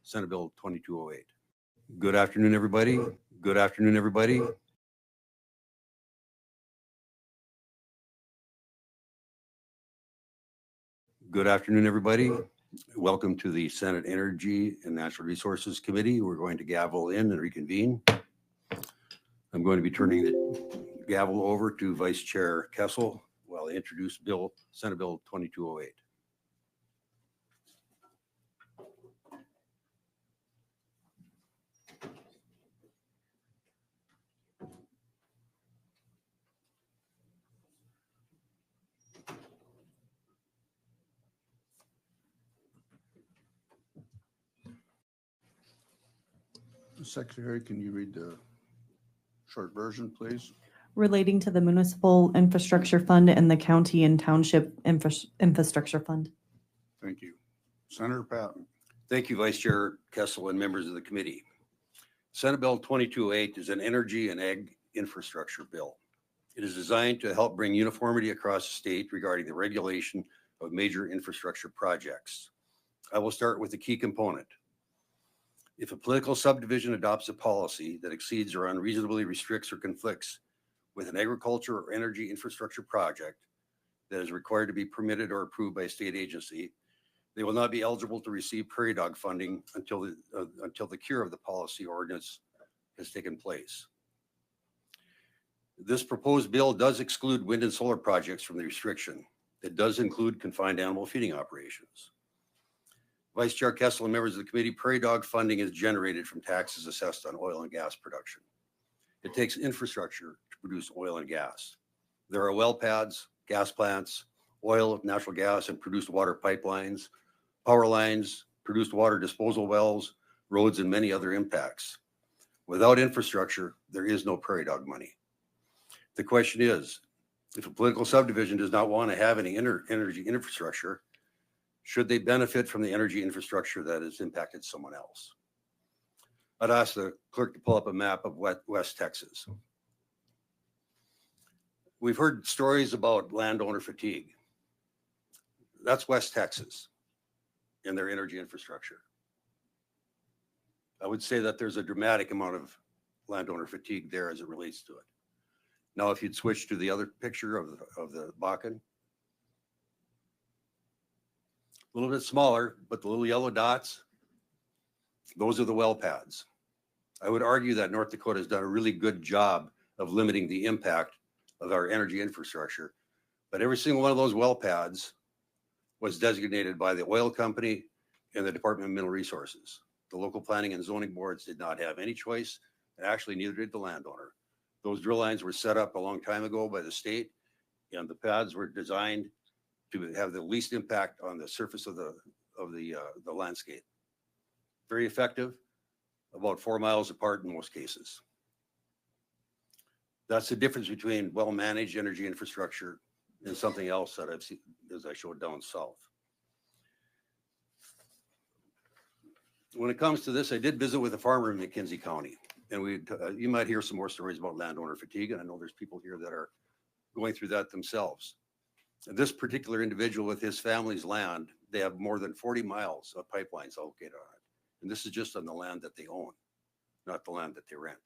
Senate Bill 2208. Good afternoon, everybody. Good afternoon, everybody. Good afternoon, everybody. Welcome to the Senate Energy and Natural Resources Committee. We're going to gavel in and reconvene. I'm going to be turning the gavel over to Vice Chair Kessel while I introduce Senate Bill 2208. Secretary, can you read the short version, please? Relating to the Municipal Infrastructure Fund and the County and Township Infrastructure Fund. Thank you. Senator Patton. Thank you, Vice Chair Kessel and members of the committee. Senate Bill 2208 is an energy and ag infrastructure bill. It is designed to help bring uniformity across the state regarding the regulation of major infrastructure projects. I will start with the key component. If a political subdivision adopts a policy that exceeds or unreasonably restricts or conflicts with an agriculture or energy infrastructure project that is required to be permitted or approved by a state agency, they will not be eligible to receive prairie dog funding until the cure of the policy ordinance has taken place. This proposed bill does exclude wind and solar projects from the restriction. It does include confined animal feeding operations. Vice Chair Kessel and members of the committee, prairie dog funding is generated from taxes assessed on oil and gas production. It takes infrastructure to produce oil and gas. There are well pads, gas plants, oil, natural gas, and produced water pipelines, power lines, produced water disposal wells, roads, and many other impacts. Without infrastructure, there is no prairie dog money. The question is, if a political subdivision does not want to have any energy infrastructure, should they benefit from the energy infrastructure that has impacted someone else? I'd ask the clerk to pull up a map of West Texas. We've heard stories about landowner fatigue. That's West Texas and their energy infrastructure. I would say that there's a dramatic amount of landowner fatigue there as it relates to it. Now, if you'd switch to the other picture of the Bakken, a little bit smaller, but the little yellow dots, those are the well pads. I would argue that North Dakota has done a really good job of limiting the impact of our energy infrastructure, but every single one of those well pads was designated by the oil company and the Department of Mineral Resources. The local planning and zoning boards did not have any choice, and actually neither did the landowner. Those drill lines were set up a long time ago by the state, and the pads were designed to have the least impact on the surface of the landscape. Very effective, about 4 miles apart in most cases. That's the difference between well-managed energy infrastructure and something else that I've seen, as I showed down south. When it comes to this, I did visit with a farmer in McKenzie County, and you might hear some more stories about landowner fatigue, and I know there's people here that are going through that themselves. This particular individual with his family's land, they have more than 40 miles of pipelines located on it. And this is just on the land that they own, not the land that they rent.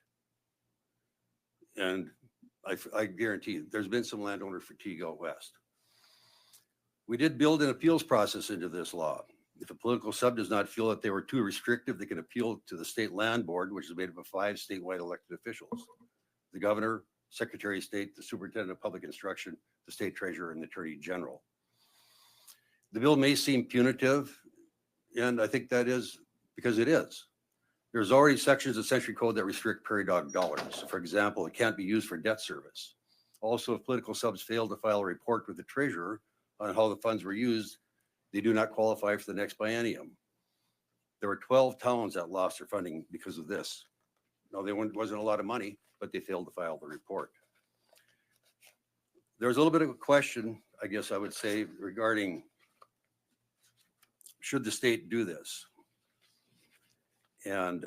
And I guarantee you, there's been some landowner fatigue out west. We did build an appeals process into this law. If a political sub does not feel that they were too restrictive, they can appeal to the state land board, which is made up of 5 statewide elected officials: the governor, Secretary of State, the Superintendent of Public Instruction, the State Treasurer, and the Attorney General. The bill may seem punitive, and I think that is because it is. There's already sections of Century Code that restrict prairie dog dollars. For example, it can't be used for debt service. Also, if political subs fail to file a report with the treasurer on how the funds were used, they do not qualify for the next biennium. There were 12 towns that lost their funding because of this. Now, there wasn't a lot of money, but they failed to file the report. There's a little bit of a question, I guess I would say, regarding should the state do this? And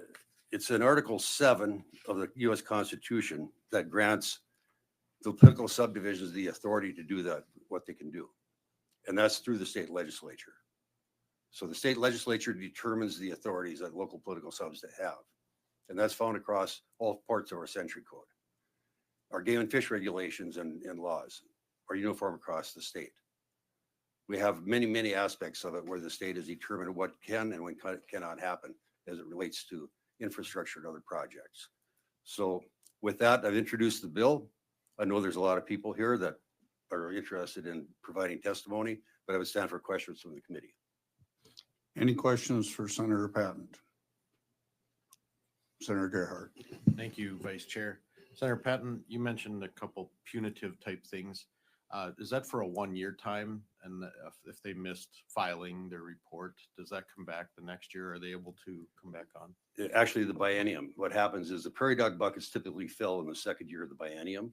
it's in Article 7 of the U.S. Constitution that grants the political subdivisions the authority to do that, what they can do. And that's through the state legislature. So the state legislature determines the authorities that local political subs to have. And that's found across all parts of our century code. Our game and fish regulations and laws are uniform across the state. We have many, many aspects of it where the state has determined what can and what cannot happen as it relates to infrastructure and other projects. So with that, I've introduced the bill. I know there's a lot of people here that are interested in providing testimony, but I would stand for questions from the committee. Any questions for Senator Patton? Senator Gerhardt. Thank you, Vice Chair. Senator Patton, you mentioned a couple punitive type things. Is that for a 1-year time? And if they missed filing their report, does that come back the next year? Are they able to come back on? Actually, the biennium, what happens is the prairie dog buckets typically fill in the second year of the biennium.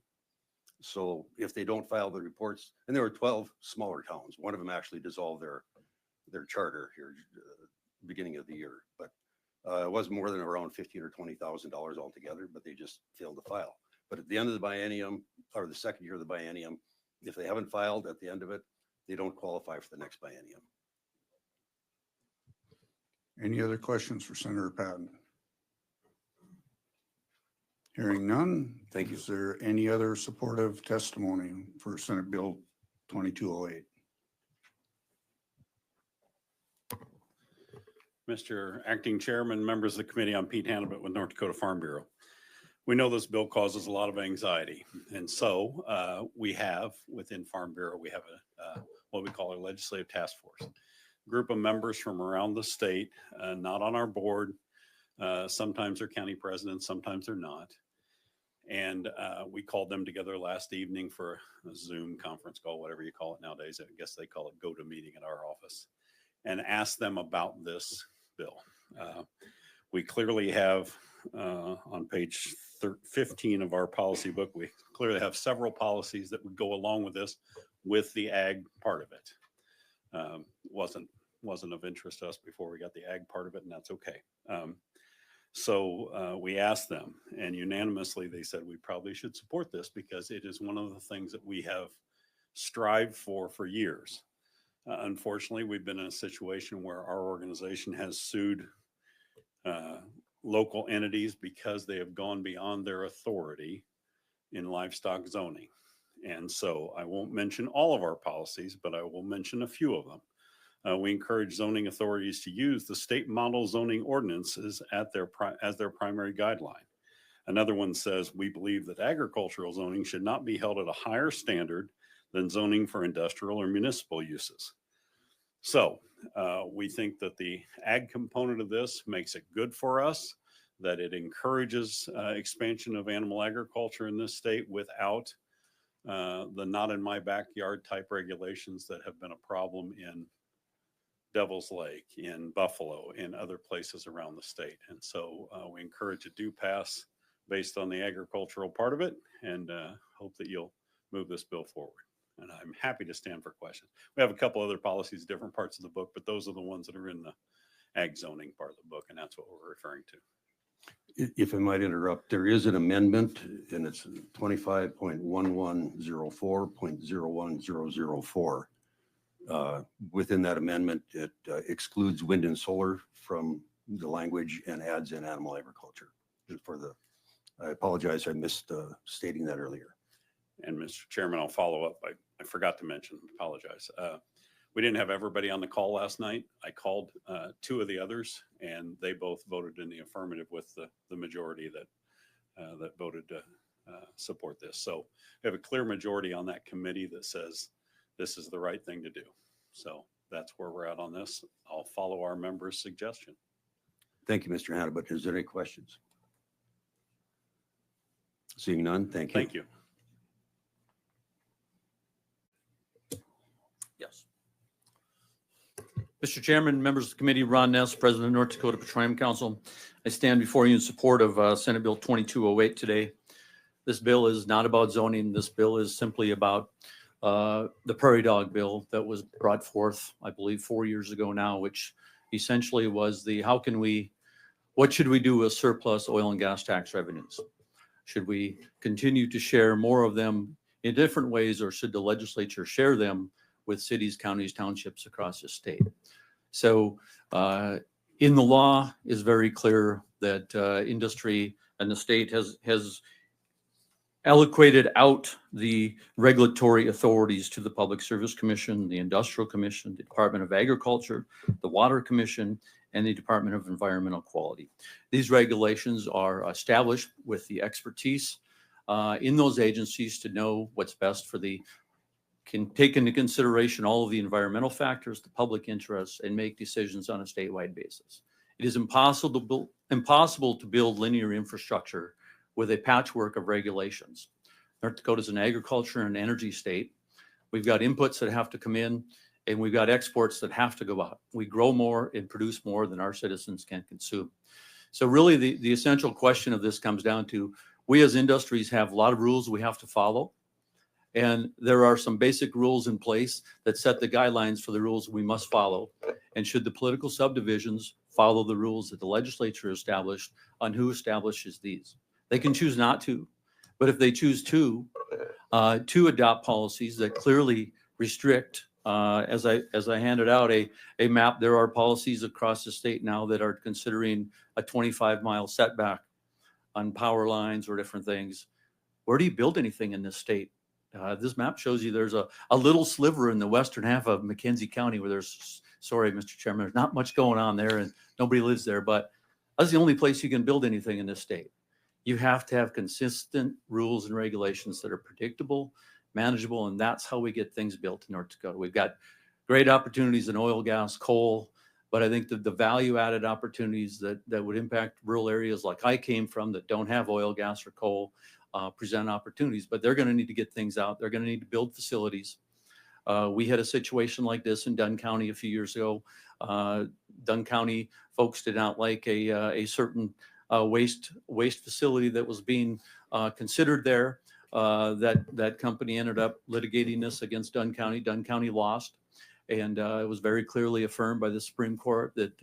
So if they don't file the reports, and there were 12 smaller towns, one of them actually dissolved their charter here beginning of the year, but it was more than around $15,000 or $20,000 altogether, but they just failed to file. But at the end of the biennium, or the second year of the biennium, if they haven't filed at the end of it, they don't qualify for the next biennium. Any other questions for Senator Patton? Hearing none. Thank you. Is there any other supportive testimony for Senate Bill 2208? Mr. Acting Chairman, members of the committee, I'm Pete Hannibal with North Dakota Farm Bureau. We know this bill causes a lot of anxiety. And so we have within Farm Bureau, we have what we call a legislative task force. Group of members from around the state, not on our board. Sometimes they're county presidents, sometimes they're not. And we called them together last evening for a Zoom conference call, whatever you call it nowadays. I guess they call it go-to-meeting at our office, and asked them about this bill. We clearly have on page 15 of our policy book, we clearly have several policies that would go along with this, with the ag part of it. Wasn't of interest to us before we got the ag part of it, and that's okay. So we asked them, and unanimously they said we probably should support this because it is one of the things that we have strived for years. Unfortunately, we've been in a situation where our organization has sued local entities because they have gone beyond their authority in livestock zoning. And so I won't mention all of our policies, but I will mention a few of them. We encourage zoning authorities to use the state model zoning ordinances as their primary guideline. Another one says, we believe that agricultural zoning should not be held at a higher standard than zoning for industrial or municipal uses. So we think that the ag component of this makes it good for us, that it encourages expansion of animal agriculture in this state without the not in my backyard type regulations that have been a problem in Devil's Lake, in Buffalo, in other places around the state. And so we encourage a do pass based on the agricultural part of it, and hope that you'll move this bill forward. And I'm happy to stand for questions. We have a couple other policies, different parts of the book, but those are the ones that are in the ag zoning part of the book, and that's what we're referring to. If I might interrupt, there is an amendment, and it's 25.1104.01004. Within that amendment, it excludes wind and solar from the language and adds in animal agriculture. I apologize, I missed stating that earlier. And Mr. Chairman, I'll follow up. I forgot to mention, apologize. We didn't have everybody on the call last night. I called two of the others, and they both voted in the affirmative with the majority that voted to support this. So we have a clear majority on that committee that says this is the right thing to do. So that's where we're at on this. I'll follow our members' suggestion. Thank you, Mr. Hannah, but is there any questions? Seeing none, thank you. Thank you. Yes. Mr. Chairman, members of the committee, Ron Ness, President of North Dakota Petroleum Council. I stand before you in support of Senate Bill 2208 today. This bill is not about zoning. This bill is simply about the prairie dog bill that was brought forth, I believe, 4 years ago now, which essentially was what should we do with surplus oil and gas tax revenues? Should we continue to share more of them in different ways, or should the legislature share them with cities, counties, townships across the state? So in the law is very clear that industry and the state has allocated out the regulatory authorities to the Public Service Commission, the Industrial Commission, the Department of Agriculture, the Water Commission, and the Department of Environmental Quality. These regulations are established with the expertise in those agencies to know what's best for can take into consideration all of the environmental factors, the public interests, and make decisions on a statewide basis. It is impossible to build linear infrastructure with a patchwork of regulations. North Dakota is an agriculture and energy state. We've got inputs that have to come in, and we've got exports that have to go out. We grow more and produce more than our citizens can consume. So really the essential question of this comes down to, we as industries have a lot of rules we have to follow. And there are some basic rules in place that set the guidelines for the rules we must follow. And should the political subdivisions follow the rules that the legislature established on who establishes these? They can choose not to, but if they choose to adopt policies that clearly restrict, as I handed out a map, there are policies across the state now that are considering a 25-mile setback on power lines or different things. Where do you build anything in this state? This map shows you there's a little sliver in the western half of McKenzie County where there's, sorry, Mr. Chairman, there's not much going on there and nobody lives there, but that's the only place you can build anything in this state. You have to have consistent rules and regulations that are predictable, manageable, and that's how we get things built in North Dakota. We've got great opportunities in oil, gas, coal, but I think that the value-added opportunities that would impact rural areas like I came from that don't have oil, gas, or coal present opportunities, but they're going to need to get things out. They're going to need to build facilities. We had a situation like this in Dunn County a few years ago. Dunn County folks did not like a certain waste facility that was being considered there. That company ended up litigating this against Dunn County. Dunn County lost, and it was very clearly affirmed by the Supreme Court that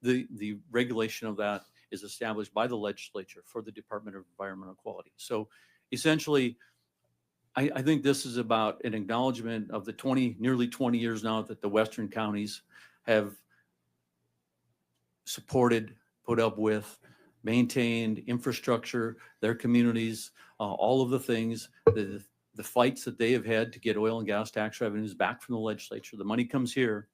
the regulation of that is established by the legislature for the Department of Environmental Quality. So essentially, I think this is about an acknowledgement of the nearly 20 years now that the Western counties have supported, put up with, maintained infrastructure, their communities, all of the things, the fights that they have had to get oil and gas tax revenues back from the legislature. The money comes here.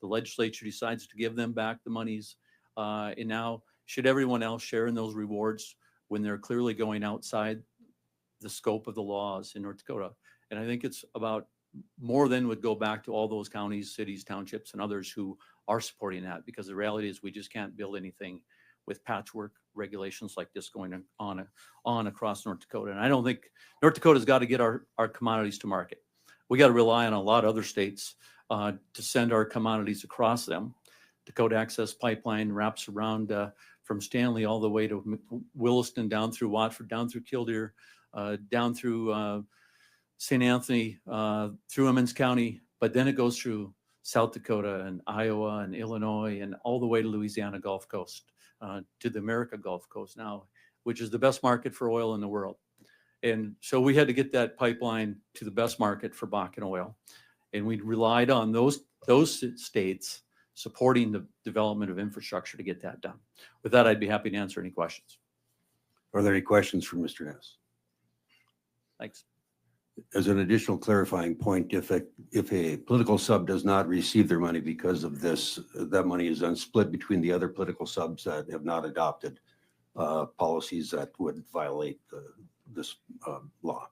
The legislature decides to give them back the monies. And now, should everyone else share in those rewards when they're clearly going outside the scope of the laws in North Dakota? And I think it's about more than would go back to all those counties, cities, townships, and others who are supporting that, because the reality is we just can't build anything with patchwork regulations like this going on across North Dakota. And I don't think North Dakota's got to get our commodities to market. We got to rely on a lot of other states to send our commodities across them. Dakota Access Pipeline wraps around from Stanley all the way to Williston, down through Watford, down through Killdeer, down through St. Anthony, through Emmons County, but then it goes through South Dakota and Iowa and Illinois and all the way to Louisiana Gulf Coast, to the America Gulf Coast now, which is the best market for oil in the world. And so we had to get that pipeline to the best market for Bakken oil. And we relied on those states supporting the development of infrastructure to get that done. With that, I'd be happy to answer any questions. Are there any questions for Mr. Ness? Thanks. As an additional clarifying point, if a political sub does not receive their money because of this, that money is then split between the other political subs that have not adopted policies that would violate this law.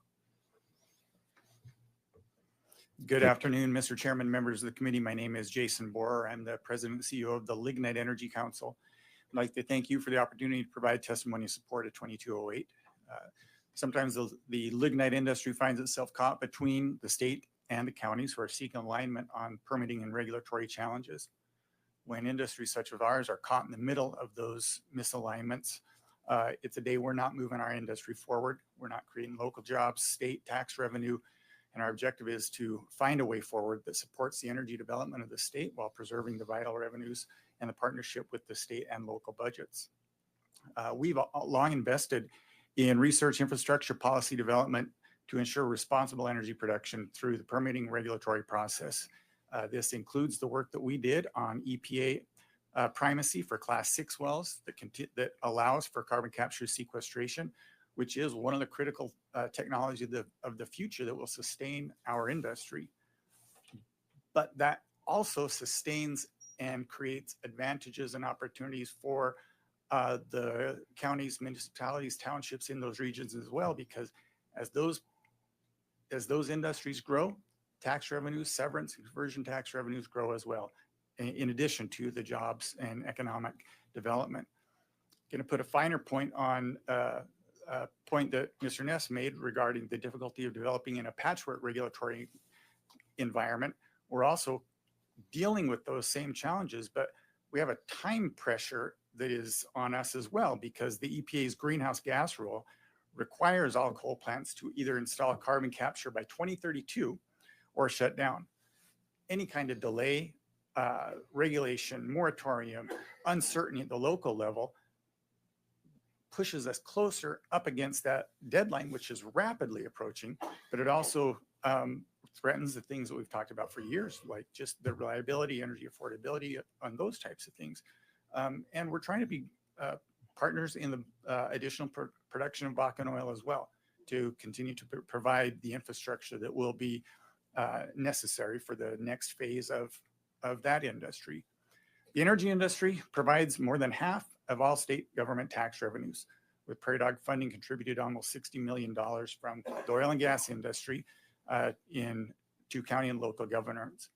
Good afternoon, Mr. Chairman, members of the committee. My name is Jason Borer. I'm the president and CEO of the Lignite Energy Council. I'd like to thank you for the opportunity to provide testimony in support of 2208. Sometimes the lignite industry finds itself caught between the state and the counties who are seeking alignment on permitting and regulatory challenges. When industries such as ours are caught in the middle of those misalignments, it's a day we're not moving our industry forward. We're not creating local jobs, state tax revenue, and our objective is to find a way forward that supports the energy development of the state while preserving the vital revenues and the partnership with the state and local budgets. We've long invested in research infrastructure policy development to ensure responsible energy production through the permitting regulatory process. This includes the work that we did on EPA primacy for Class 6 wells that allows for carbon capture sequestration, which is one of the critical technology of the future that will sustain our industry. But that also sustains and creates advantages and opportunities for the counties, municipalities, townships in those regions as well, because as those industries grow, tax revenues, severance, and conversion tax revenues grow as well, in addition to the jobs and economic development. Going to put a finer point on a point that Mr. Ness made regarding the difficulty of developing in a patchwork regulatory environment. We're also dealing with those same challenges, but we have a time pressure that is on us as well, because the EPA's greenhouse gas rule requires all coal plants to either install carbon capture by 2032 or shut down. Any kind of delay, regulation, moratorium, uncertainty at the local level pushes us closer up against that deadline, which is rapidly approaching, but it also threatens the things that we've talked about for years, like just the reliability, energy affordability on those types of things. And we're trying to be partners in the additional production of Bakken oil as well, to continue to provide the infrastructure that will be necessary for the next phase of that industry. The energy industry provides more than half of all state government tax revenues, with Prairie Dog funding contributed almost $60 million from the oil and gas industry to county and local governments.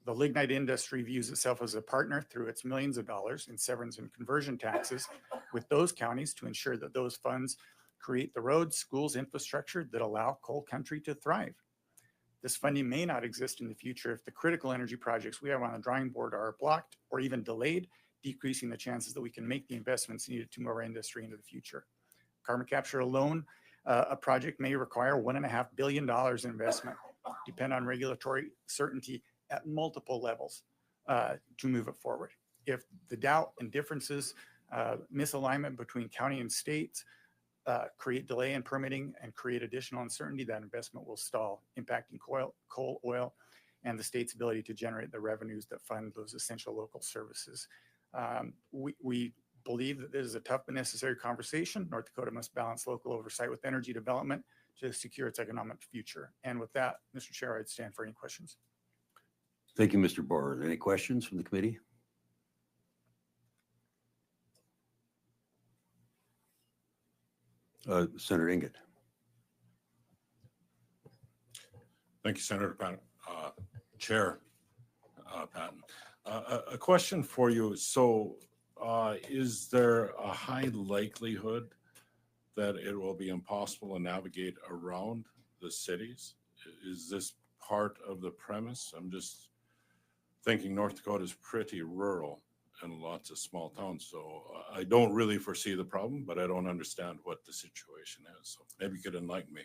The lignite industry views itself as a partner through its millions of dollars in severance and conversion taxes with those counties to ensure that those funds create the roads, schools, infrastructure that allow coal country to thrive. This funding may not exist in the future if the critical energy projects we have on the drawing board are blocked or even delayed, decreasing the chances that we can make the investments needed to move our industry into the future. Carbon capture alone, a project may require $1.5 billion in investment, depend on regulatory certainty at multiple levels to move it forward. If the doubt and differences, misalignment between county and states create delay in permitting and create additional uncertainty, that investment will stall, impacting coal, oil, and the state's ability to generate the revenues that fund those essential local services. We believe that this is a tough but necessary conversation. North Dakota must balance local oversight with energy development to secure its economic future. And with that, Mr. Chair, I'd stand for any questions. Thank you, Mr. Borer. Any questions from the committee? Senator Inget. Thank you, Senator Patton. Chair Patton. A question for you. So is there a high likelihood that it will be impossible to navigate around the cities? Is this part of the premise? I'm just thinking North Dakota is pretty rural and lots of small towns. So I don't really foresee the problem, but I don't understand what the situation is. So maybe you could enlighten me.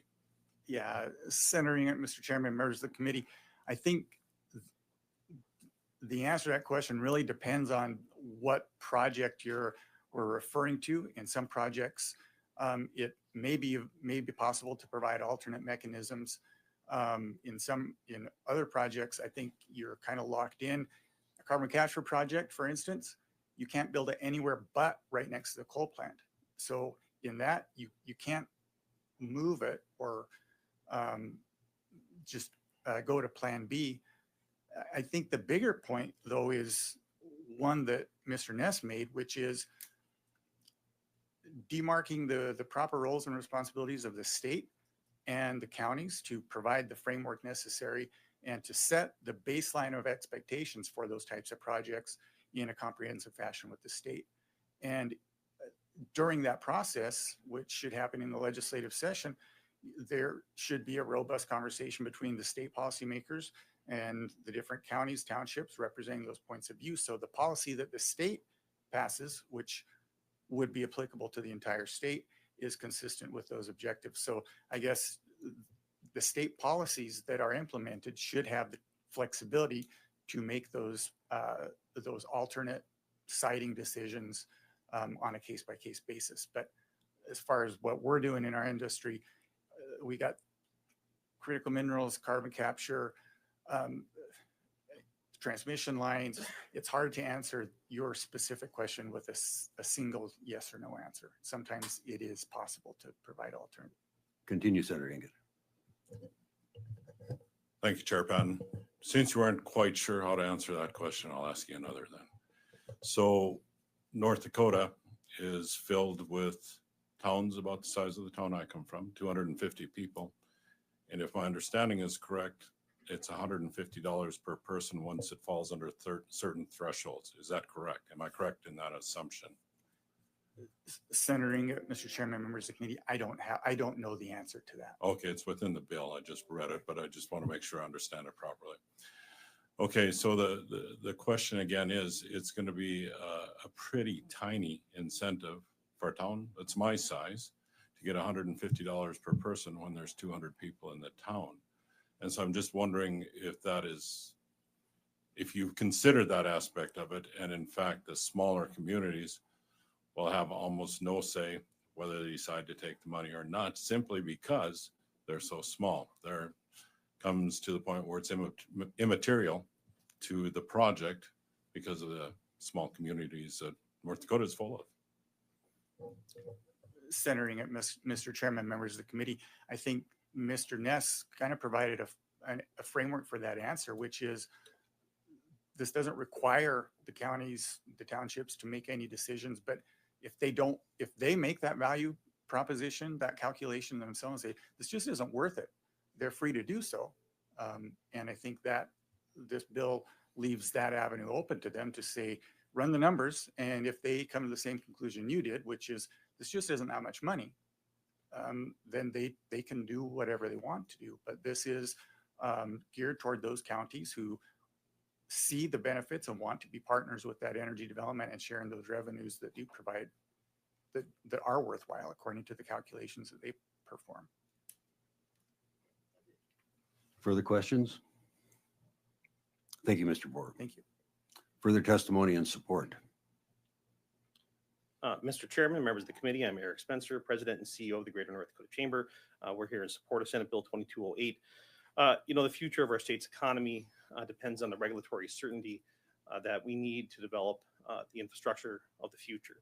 Yeah, Senator Inget, Mr. Chairman, members of the committee, I think the answer to that question really depends on what project we're referring to. In some projects, it may be possible to provide alternate mechanisms. In other projects, I think you're kind of locked in. A carbon capture project, for instance, you can't build it anywhere but right next to the coal plant. So in that, you can't move it or just go to plan B. I think the bigger point, though, is one that Mr. Ness made, which is demarking the proper roles and responsibilities of the state and the counties to provide the framework necessary and to set the baseline of expectations for those types of projects in a comprehensive fashion with the state. And during that process, which should happen in the legislative session, there should be a robust conversation between the state policymakers and the different counties, townships representing those points of view. So the policy that the state passes, which would be applicable to the entire state, is consistent with those objectives. So I guess the state policies that are implemented should have the flexibility to make those alternate siting decisions on a case-by-case basis. But as far as what we're doing in our industry, we got critical minerals, carbon capture, transmission lines. It's hard to answer your specific question with a single yes or no answer. Sometimes it is possible to provide alternatives. Continue, Senator Inget. Thank you, Chair Patton. Since you weren't quite sure how to answer that question, I'll ask you another then. So North Dakota is filled with towns about the size of the town I come from, 250 people. And if my understanding is correct, it's $150 per person once it falls under certain thresholds. Is that correct? Am I correct in that assumption? Senator Inget, Mr. Chairman, members of the committee, I don't know the answer to that. Okay, it's within the bill. I just read it, but I just want to make sure I understand it properly. Okay, so the question again is, it's going to be a pretty tiny incentive for a town that's my size to get $150 per person when there's 200 people in the town. And so I'm just wondering if you consider that aspect of it, and in fact, the smaller communities will have almost no say whether they decide to take the money or not, simply because they're so small. There comes to the point where it's immaterial to the project because of the small communities that North Dakota is full of. Senator Inget, Mr. Chairman, members of the committee, I think Mr. Ness kind of provided a framework for that answer, which is this doesn't require the counties, the townships to make any decisions, but if they make that value proposition, that calculation themselves, say, this just isn't worth it, they're free to do so. And I think that this bill leaves that avenue open to them to say, run the numbers. And if they come to the same conclusion you did, which is this just isn't that much money, then they can do whatever they want to do. But this is geared toward those counties who see the benefits and want to be partners with that energy development and sharing those revenues that do provide that are worthwhile according to the calculations that they perform. Further questions? Thank you, Mr. Boer. Thank you. Further testimony and support. Mr. Chairman, members of the committee, I'm Eric Spencer, President and CEO of the Greater North Dakota Chamber. We're here in support of Senate Bill 2208. The future of our state's economy depends on the regulatory certainty that we need to develop the infrastructure of the future.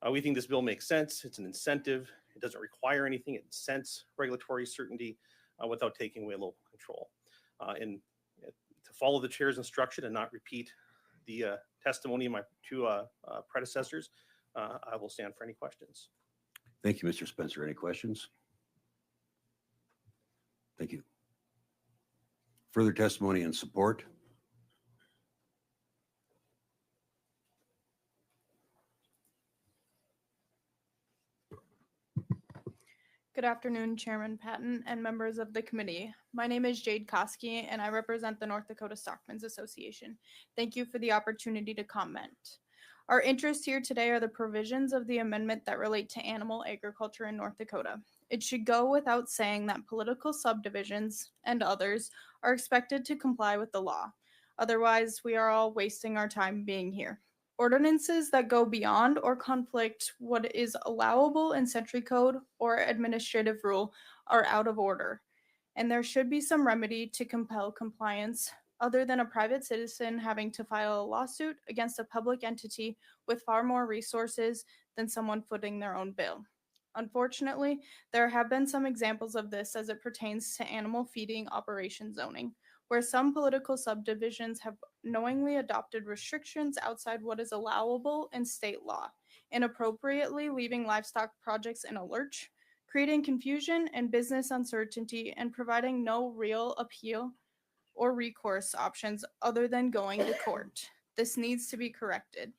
We think this bill makes sense. It's an incentive. It doesn't require anything. It incents regulatory certainty without taking away local control. And to follow the chair's instruction and not repeat the testimony of my two predecessors, I will stand for any questions. Thank you, Mr. Spencer. Any questions? Thank you. Further testimony and support. Good afternoon, Chairman Patton and members of the committee. My name is Jade Koski, and I represent the North Dakota Stockmen's Association. Thank you for the opportunity to comment. Our interests here today are the provisions of the amendment that relate to animal agriculture in North Dakota. It should go without saying that political subdivisions and others are expected to comply with the law. Otherwise, we are all wasting our time being here. Ordinances that go beyond or conflict what is allowable in Century Code or administrative rule are out of order, and there should be some remedy to compel compliance other than a private citizen having to file a lawsuit against a public entity with far more resources than someone footing their own bill. Unfortunately, there have been some examples of this as it pertains to animal feeding operation zoning, where some political subdivisions have knowingly adopted restrictions outside what is allowable in state law, inappropriately leaving livestock projects in a lurch, creating confusion and business uncertainty, and providing no real appeal or recourse options other than going to court. This needs to be corrected.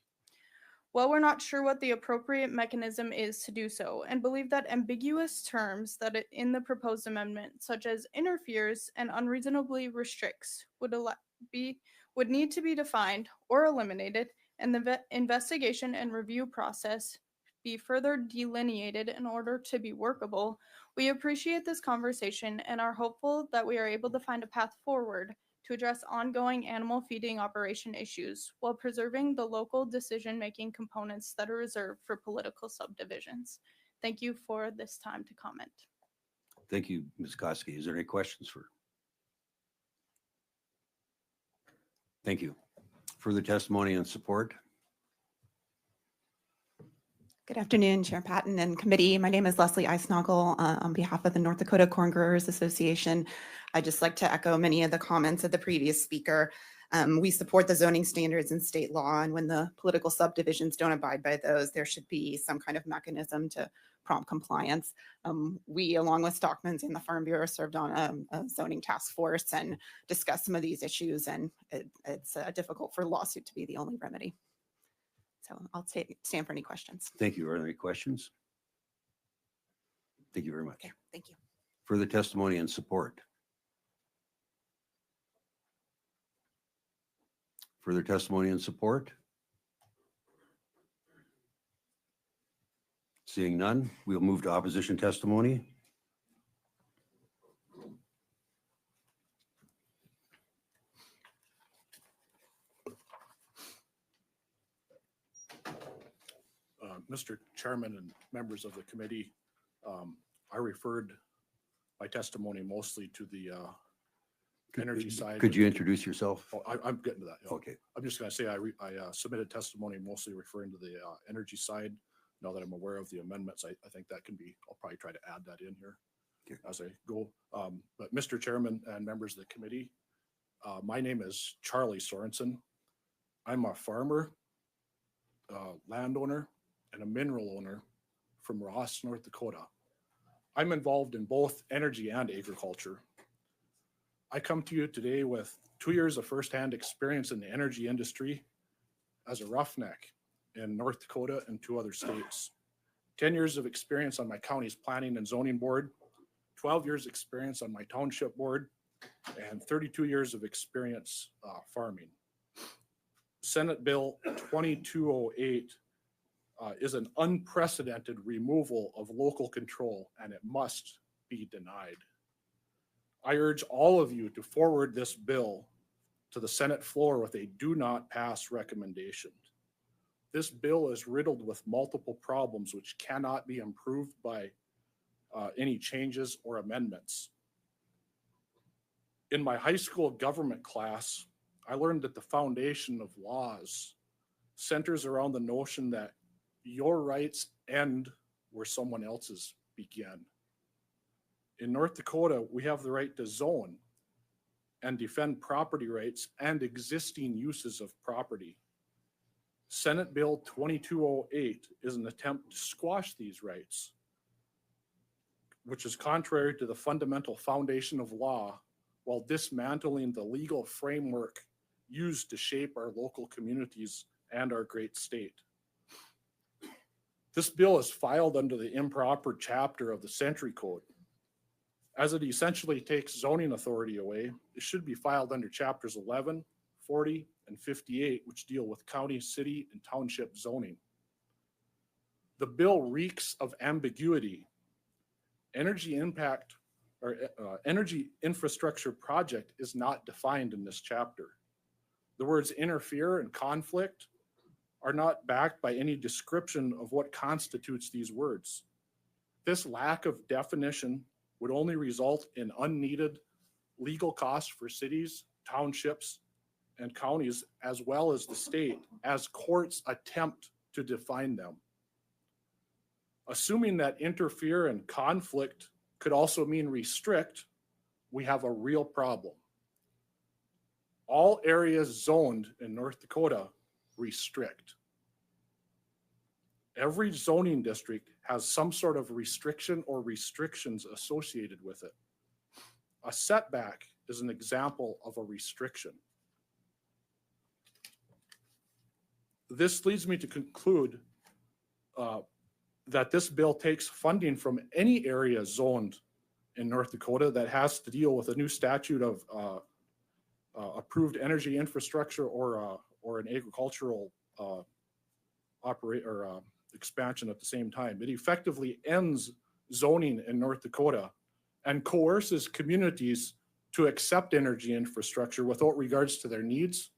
While we're not sure what the appropriate mechanism is to do so, and believe that ambiguous terms that in the proposed amendment, such as interferes and unreasonably restricts, would need to be defined or eliminated, and the investigation and review process be further delineated in order to be workable, we appreciate this conversation and are hopeful that we are able to find a path forward to address ongoing animal feeding operation issues while preserving the local decision-making components that are reserved for political subdivisions. Thank you for this time to comment. Thank you, Ms. Koski. Is there any questions for? Thank you. Further testimony and support? Good afternoon, Chair Patton and committee. My name is Leslie Eisnagel on behalf of the North Dakota Corn Growers Association. I'd just like to echo many of the comments of the previous speaker. We support the zoning standards and state law, and when the political subdivisions don't abide by those, there should be some kind of mechanism to prompt compliance. We, along with Stockman's and the Farm Bureau, served on a zoning task force and discussed some of these issues, and it's difficult for a lawsuit to be the only remedy. So I'll stand for any questions. Thank you. Are there any questions? Thank you very much. Okay, thank you. Further testimony and support? Further testimony and support? Seeing none, we'll move to opposition testimony. Mr. Chairman and members of the committee, I referred my testimony mostly to the energy side. Could you introduce yourself? Oh, I'm getting to that. Yeah. Okay. I'm just going to say I submitted testimony mostly referring to the energy side. Now that I'm aware of the amendments, I think that can be, I'll probably try to add that in here as I go. But Mr. Chairman and members of the committee, my name is Charlie Sorensen. I'm a farmer, landowner, and a mineral owner from Ross, North Dakota. I'm involved in both energy and agriculture. I come to you today with 2 years of firsthand experience in the energy industry as a roughneck in North Dakota and 2 other states. 10 years of experience on my county's planning and zoning board, 12 years experience on my township board, and 32 years of experience farming. Senate Bill 2208 is an unprecedented removal of local control, and it must be denied. I urge all of you to forward this bill to the Senate floor with a do not pass recommendation. This bill is riddled with multiple problems which cannot be improved by any changes or amendments. In my high school government class, I learned that the foundation of laws centers around the notion that your rights end where someone else's begin. In North Dakota, we have the right to zone and defend property rights and existing uses of property. Senate Bill 2208 is an attempt to squash these rights, which is contrary to the fundamental foundation of law, while dismantling the legal framework used to shape our local communities and our great state. This bill is filed under the improper chapter of the Century Code. As it essentially takes zoning authority away, it should be filed under chapters 11, 40, and 58, which deal with county, city, and township zoning. The bill reeks of ambiguity. Energy impact or energy infrastructure project is not defined in this chapter. The words interfere and conflict are not backed by any description of what constitutes these words. This lack of definition would only result in unneeded legal costs for cities, townships, and counties, as well as the state, as courts attempt to define them. Assuming that interfere and conflict could also mean restrict, we have a real problem. All areas zoned in North Dakota restrict. Every zoning district has some sort of restriction or restrictions associated with it. A setback is an example of a restriction. This leads me to conclude that this bill takes funding from any area zoned in North Dakota that has to deal with a new statute of approved energy infrastructure or an agricultural expansion at the same time. It effectively ends zoning in North Dakota and coerces communities to accept energy infrastructure without regards to their needs,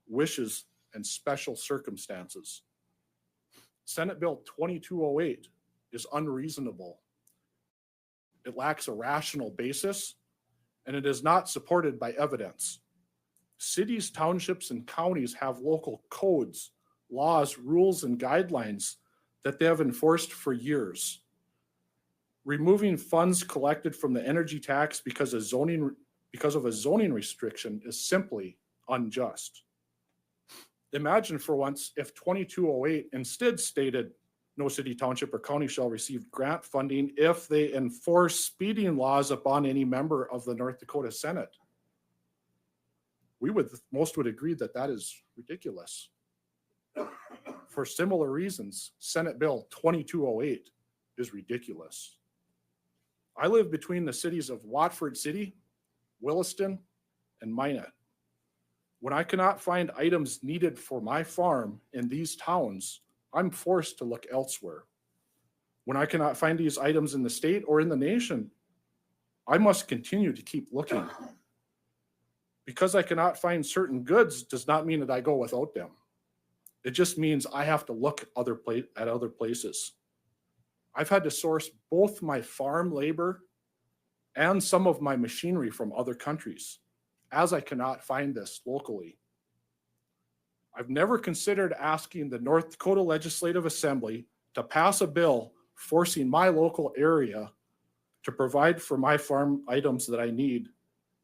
wishes, and special circumstances. Senate Bill 2208 is unreasonable. It lacks a rational basis, and it is not supported by evidence. Cities, townships, and counties have local codes, laws, rules, and guidelines that they have enforced for years. Removing funds collected from the energy tax because of a zoning restriction is simply unjust. Imagine for once if 2208 instead stated no city, township, or county shall receive grant funding if they enforce speeding laws upon any member of the North Dakota Senate. Most would agree that that is ridiculous. For similar reasons, Senate Bill 2208 is ridiculous. I live between the cities of Watford City, Williston, and Minot. When I cannot find items needed for my farm in these towns, I'm forced to look elsewhere. When I cannot find these items in the state or in the nation, I must continue to keep looking. Because I cannot find certain goods does not mean that I go without them. It just means I have to look at other places. I've had to source both my farm labor and some of my machinery from other countries, as I cannot find this locally. I've never considered asking the North Dakota Legislative Assembly to pass a bill forcing my local area to provide for my farm items that I need.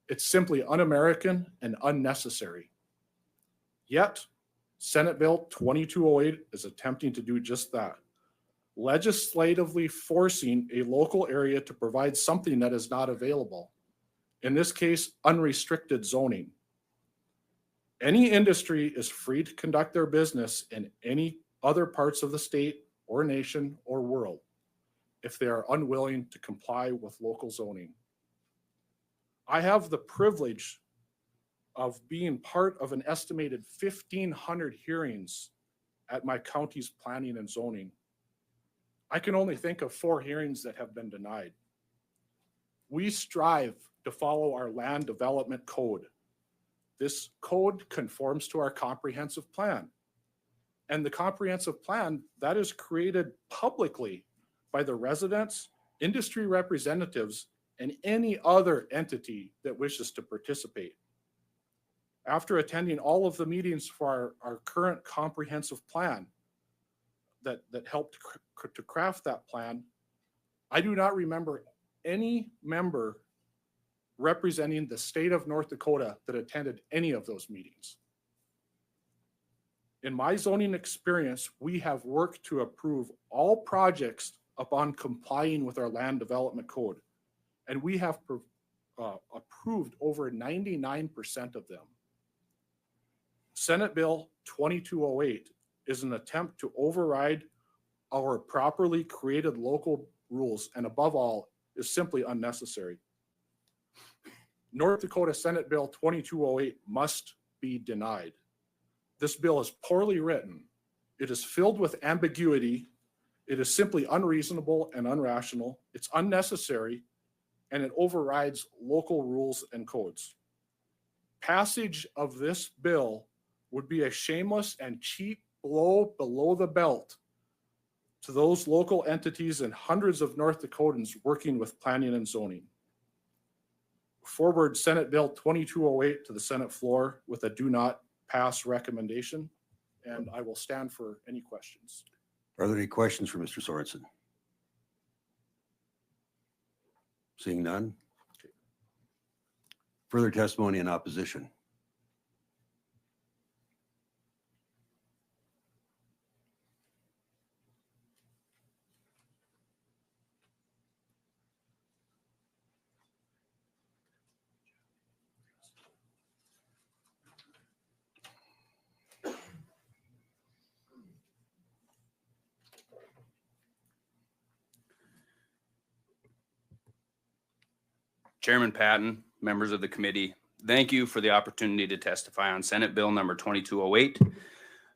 It's simply un-American and unnecessary. Yet, Senate Bill 2208 is attempting to do just that, legislatively forcing a local area to provide something that is not available. In this case, unrestricted zoning. Any industry is free to conduct their business in any other parts of the state or nation or world if they are unwilling to comply with local zoning. I have the privilege of being part of an estimated 1,500 hearings at my county's planning and zoning. I can only think of 4 hearings that have been denied. We strive to follow our land development code. This code conforms to our comprehensive plan. And the comprehensive plan that is created publicly by the residents, industry representatives, and any other entity that wishes to participate. After attending all of the meetings for our current comprehensive plan that helped to craft that plan, I do not remember any member representing the state of North Dakota that attended any of those meetings. In my zoning experience, we have worked to approve all projects upon complying with our land development code, and we have approved over 99% of them. Senate Bill 2208 is an attempt to override our properly created local rules, and above all, is simply unnecessary. North Dakota Senate Bill 2208 must be denied. This bill is poorly written. It is filled with ambiguity. It is simply unreasonable and unrational. It's unnecessary, and it overrides local rules and codes. Passage of this bill would be a shameless and cheap blow below the belt to those local entities and hundreds of North Dakotans working with planning and zoning. Forward Senate Bill 2208 to the Senate floor with a do not pass recommendation, and I will stand for any questions. Are there any questions for Mr. Sorensen? Seeing none. Further testimony in opposition. Chairman Patton, members of the committee, thank you for the opportunity to testify on Senate Bill number 2208.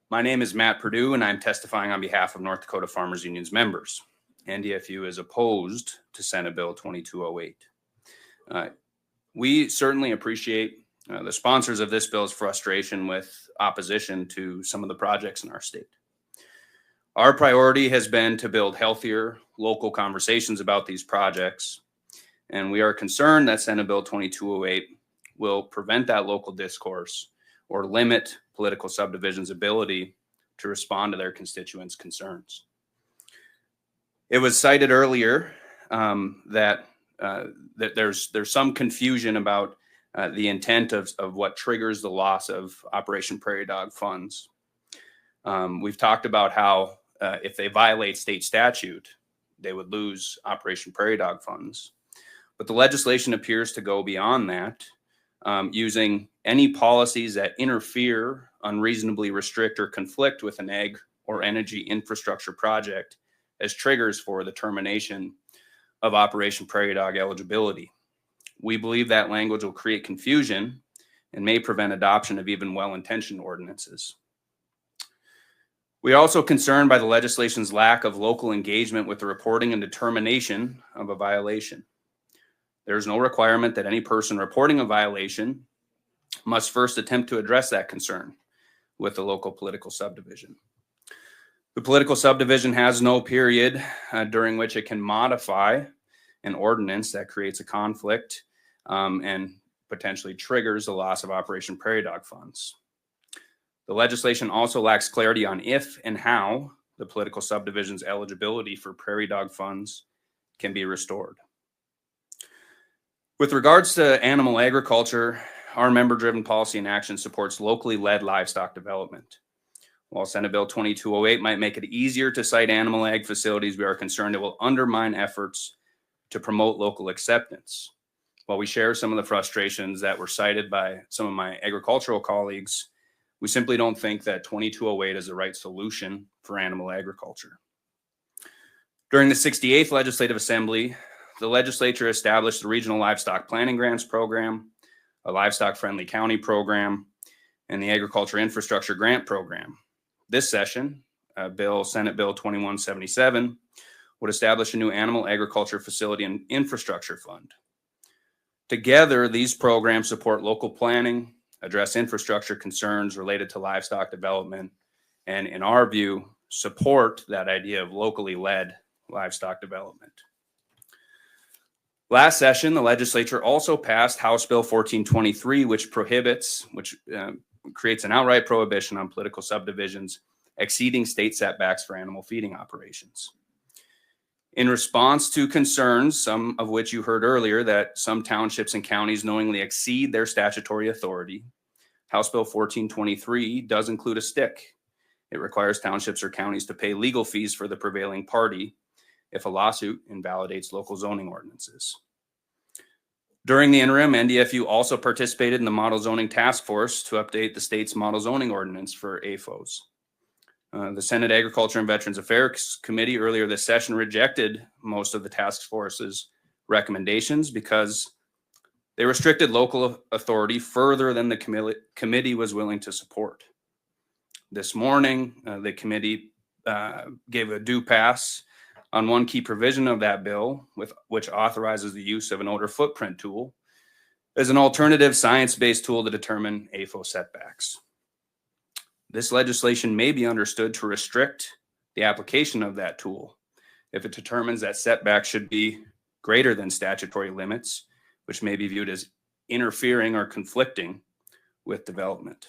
My name is Matt Perdue, and I'm testifying on behalf of North Dakota Farmers Union's members. NDFU is opposed to Senate Bill 2208. We certainly appreciate the sponsors of this bill's frustration with opposition to some of the projects in our state. Our priority has been to build healthier local conversations about these projects, and we are concerned that Senate Bill 2208 will prevent that local discourse or limit political subdivisions' ability to respond to their constituents' concerns. It was cited earlier that there's some confusion about the intent of what triggers the loss of Operation Prairie Dog funds. We've talked about how if they violate state statute, they would lose Operation Prairie Dog funds. But the legislation appears to go beyond that, using any policies that interfere, unreasonably restrict, or conflict with an ag or energy infrastructure project as triggers for the termination of Operation Prairie Dog eligibility. We believe that language will create confusion and may prevent adoption of even well-intentioned ordinances. We are also concerned by the legislation's lack of local engagement with the reporting and determination of a violation. There is no requirement that any person reporting a violation must first attempt to address that concern with the local political subdivision. The political subdivision has no period during which it can modify an ordinance that creates a conflict and potentially triggers the loss of Operation Prairie Dog funds. The legislation also lacks clarity on if and how the political subdivision's eligibility for prairie dog funds can be restored. With regards to animal agriculture, our member-driven policy and action supports locally led livestock development. While Senate Bill 2208 might make it easier to site animal ag facilities, we are concerned it will undermine efforts to promote local acceptance. While we share some of the frustrations that were cited by some of my agricultural colleagues, we simply don't think that 2208 is the right solution for animal agriculture. During the 68th Legislative Assembly, the legislature established the Regional Livestock Planning Grants Program, a livestock-friendly county program, and the Agriculture Infrastructure Grant Program. This session, Senate Bill 2177, would establish a new animal agriculture facility and infrastructure fund. Together, these programs support local planning, address infrastructure concerns related to livestock development, and in our view, support that idea of locally led livestock development. Last session, the legislature also passed House Bill 1423, which creates an outright prohibition on political subdivisions exceeding state setbacks for animal feeding operations. In response to concerns, some of which you heard earlier, that some townships and counties knowingly exceed their statutory authority, House Bill 1423 does include a stick. It requires townships or counties to pay legal fees for the prevailing party if a lawsuit invalidates local zoning ordinances. During the interim, NDFU also participated in the Model Zoning Task Force to update the state's model zoning ordinance for AFOs. The Senate Agriculture and Veterans Affairs Committee earlier this session rejected most of the task force's recommendations because they restricted local authority further than the committee was willing to support. This morning, the committee gave a due pass on one key provision of that bill, which authorizes the use of an odor footprint tool as an alternative science-based tool to determine AFO setbacks. This legislation may be understood to restrict the application of that tool if it determines that setbacks should be greater than statutory limits, which may be viewed as interfering or conflicting with development.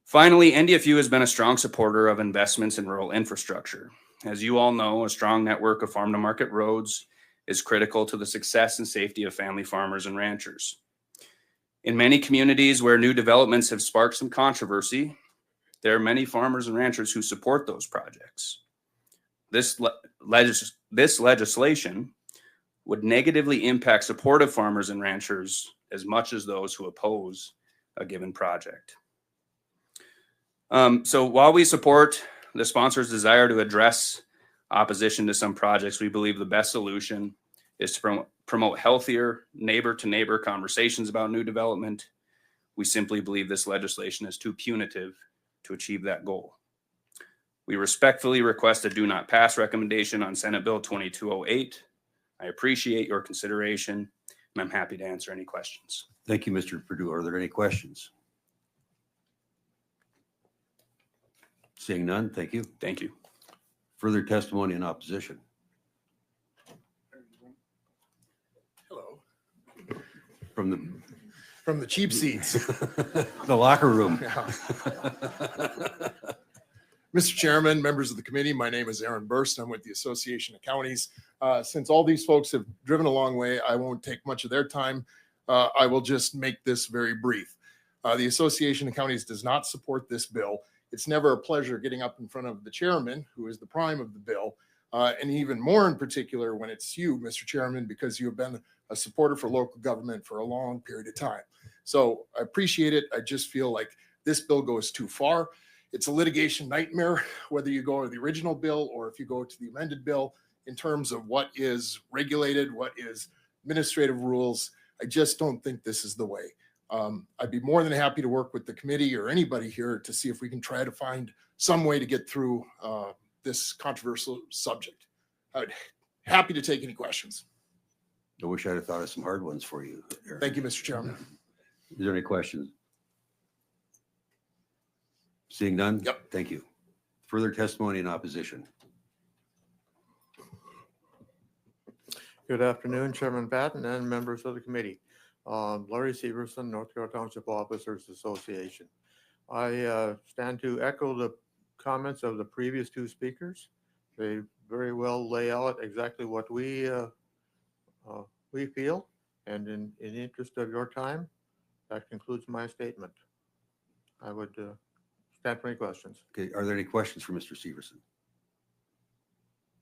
Finally, NDFU has been a strong supporter of investments in rural infrastructure. As you all know, a strong network of farm-to-market roads is critical to the success and safety of family farmers and ranchers. In many communities where new developments have sparked some controversy, there are many farmers and ranchers who support those projects. This legislation would negatively impact supportive farmers and ranchers as much as those who oppose a given project. So while we support the sponsor's desire to address opposition to some projects, we believe the best solution is to promote healthier neighbor-to-neighbor conversations about new development. We simply believe this legislation is too punitive to achieve that goal. We respectfully request a do not pass recommendation on Senate Bill 2208. I appreciate your consideration, and I'm happy to answer any questions. Thank you, Mr. Perdue. Are there any questions? Seeing none, thank you. Thank you. Further testimony in opposition. Hello. From from the cheap seats. the locker room. Mr. Chairman, members of the committee, my name is Aaron Burst. I'm with the Association of Counties. Since all these folks have driven a long way, I won't take much of their time. I will just make this very brief. The Association of Counties does not support this bill. It's never a pleasure getting up in front of the chairman, who is the prime of the bill, and even more in particular when it's you, Mr. Chairman, because you have been a supporter for local government for a long period of time. So I appreciate it. I just feel like this bill goes too far. It's a litigation nightmare, whether you go to the original bill or if you go to the amended bill in terms of what is regulated, what is administrative rules. I just don't think this is the way. I'd be more than happy to work with the committee or anybody here to see if we can try to find some way to get through this controversial subject. I'd happy to take any questions. I wish I'd have thought of some hard ones for you, Aaron. Thank you, Mr. Chairman. Is there any questions? Seeing none? Yep. Thank you. Further testimony in opposition. Good afternoon, Chairman Patton and members of the committee. Larry Severson, North Dakota Township Officers Association. I stand to echo the comments of the previous two speakers. They very well lay out exactly what we feel, and in the interest of your time, that concludes my statement. I would stand for any questions. Okay, are there any questions for Mr. Severson?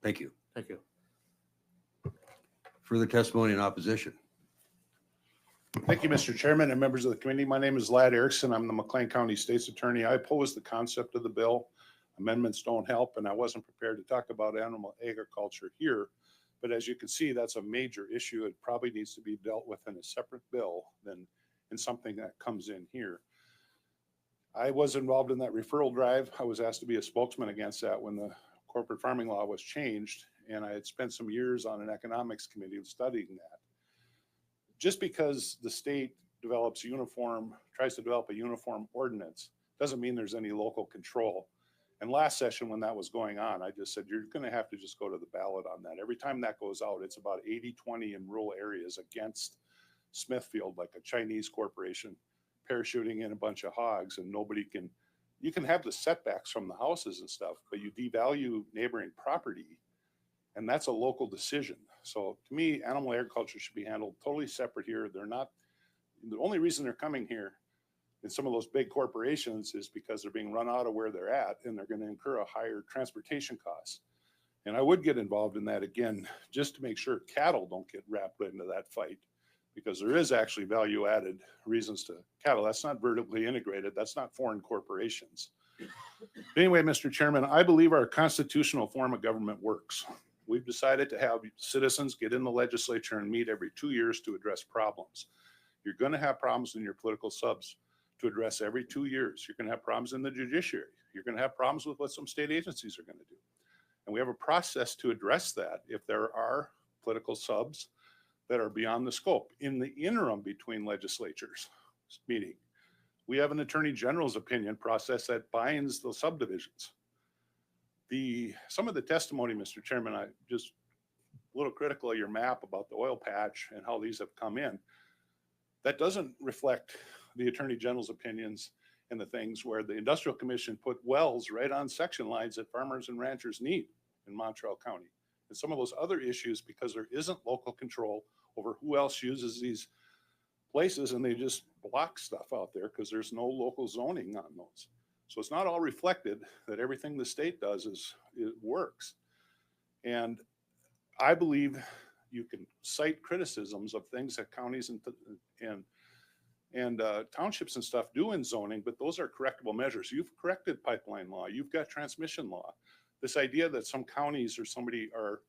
Thank you. Thank you. Further testimony in opposition. Thank you, Mr. Chairman and members of the committee. My name is Ladd Erickson. I'm the McLean County State's Attorney. I oppose the concept of the bill. Amendments don't help, and I wasn't prepared to talk about animal agriculture here. But as you can see, that's a major issue. It probably needs to be dealt with in a separate bill than in something that comes in here. I was involved in that referral drive. I was asked to be a spokesman against that when the corporate farming law was changed, and I had spent some years on an economics committee studying that. Just because the state tries to develop a uniform ordinance, doesn't mean there's any local control. And last session when that was going on, I just said, you're going to have to just go to the ballot on that. Every time that goes out, it's about 80-20 in rural areas against Smithfield, like a Chinese corporation parachuting in a bunch of hogs, and you can have the setbacks from the houses and stuff, but you devalue neighboring property, and that's a local decision. So to me, animal agriculture should be handled totally separate here. The only reason they're coming here in some of those big corporations is because they're being run out of where they're at, and they're going to incur a higher transportation cost. And I would get involved in that again, just to make sure cattle don't get wrapped into that fight, because there is actually value added reasons to cattle. That's not vertically integrated. That's not foreign corporations. Anyway, Mr. Chairman, I believe our constitutional form of government works. We've decided to have citizens get in the legislature and meet every 2 years to address problems. You're going to have problems in your political subs to address every 2 years. You're going to have problems in the judiciary. You're going to have problems with what some state agencies are going to do. And we have a process to address that if there are political subs that are beyond the scope. In the interim between legislatures meeting, we have an attorney general's opinion process that binds the subdivisions. Some of the testimony, Mr. Chairman, I just a little critical of your map about the oil patch and how these have come in. That doesn't reflect the attorney general's opinions and the things where the industrial commission put wells right on section lines that farmers and ranchers need in Montreal County. And some of those other issues, because there isn't local control over who else uses these places, and they just block stuff out there because there's no local zoning on those. So it's not all reflected that everything the state does it works. And I believe you can cite criticisms of things that counties and townships and stuff do in zoning, but those are correctable measures. You've corrected pipeline law. You've got transmission law. This idea that some counties or somebody are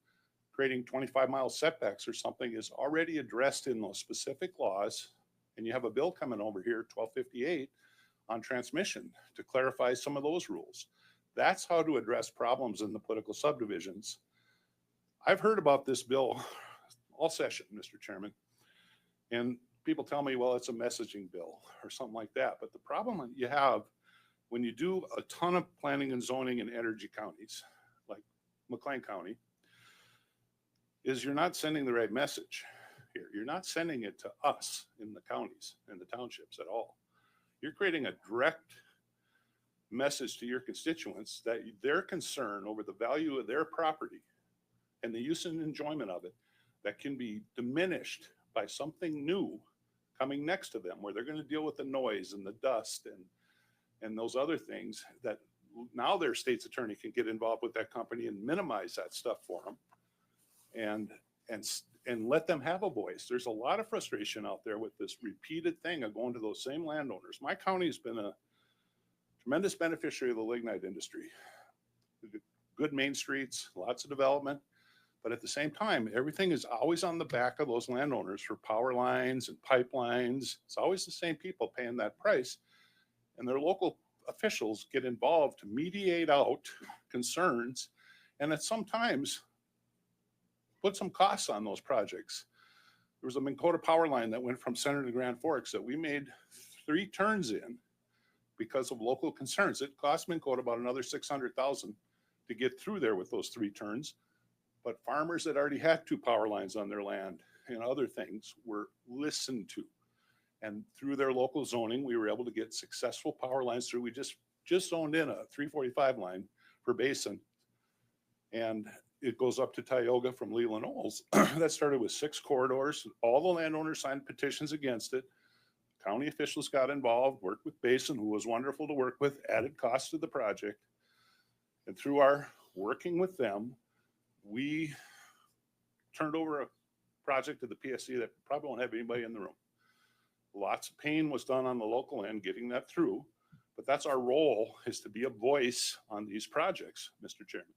creating 25-mile setbacks or something is already addressed in those specific laws. And you have a bill coming over here, 1258, on transmission to clarify some of those rules. That's how to address problems in the political subdivisions. I've heard about this bill all session, Mr. Chairman, and people tell me, well, it's a messaging bill or something like that. But the problem you have when you do a ton of planning and zoning in energy counties, like McLean County, is you're not sending the right message. here. You're not sending it to us in the counties and the townships at all. You're creating a direct message to your constituents that their concern over the value of their property and the use and enjoyment of it that can be diminished by something new coming next to them, where they're going to deal with the noise and the dust and those other things, that now their state's attorney can get involved with that company and minimize that stuff for them and let them have a voice. There's a lot of frustration out there with this repeated thing of going to those same landowners. My county has been a tremendous beneficiary of the lignite industry. Good main streets, lots of development, but at the same time, everything is always on the back of those landowners for power lines and pipelines. It's always the same people paying that price, and their local officials get involved to mediate out concerns, and at sometimes put some costs on those projects. There was a Minn Kota power line that went from Center to Grand Forks that we made 3 turns in because of local concerns. It cost Minn Kota about another $600,000 to get through there with those 3 turns. But farmers that already had 2 power lines on their land and other things were listened to. And through their local zoning, we were able to get successful power lines through. We just zoned in a 345 line for Basin. And it goes up to Tioga from Leland Olds. That started with 6 corridors. All the landowners signed petitions against it. County officials got involved, worked with Basin, who was wonderful to work with, added cost to the project. And through our working with them, we turned over a project to the PSC that probably won't have anybody in the room. Lots of pain was done on the local end getting that through, but that's our role, is to be a voice on these projects, Mr. Chairman.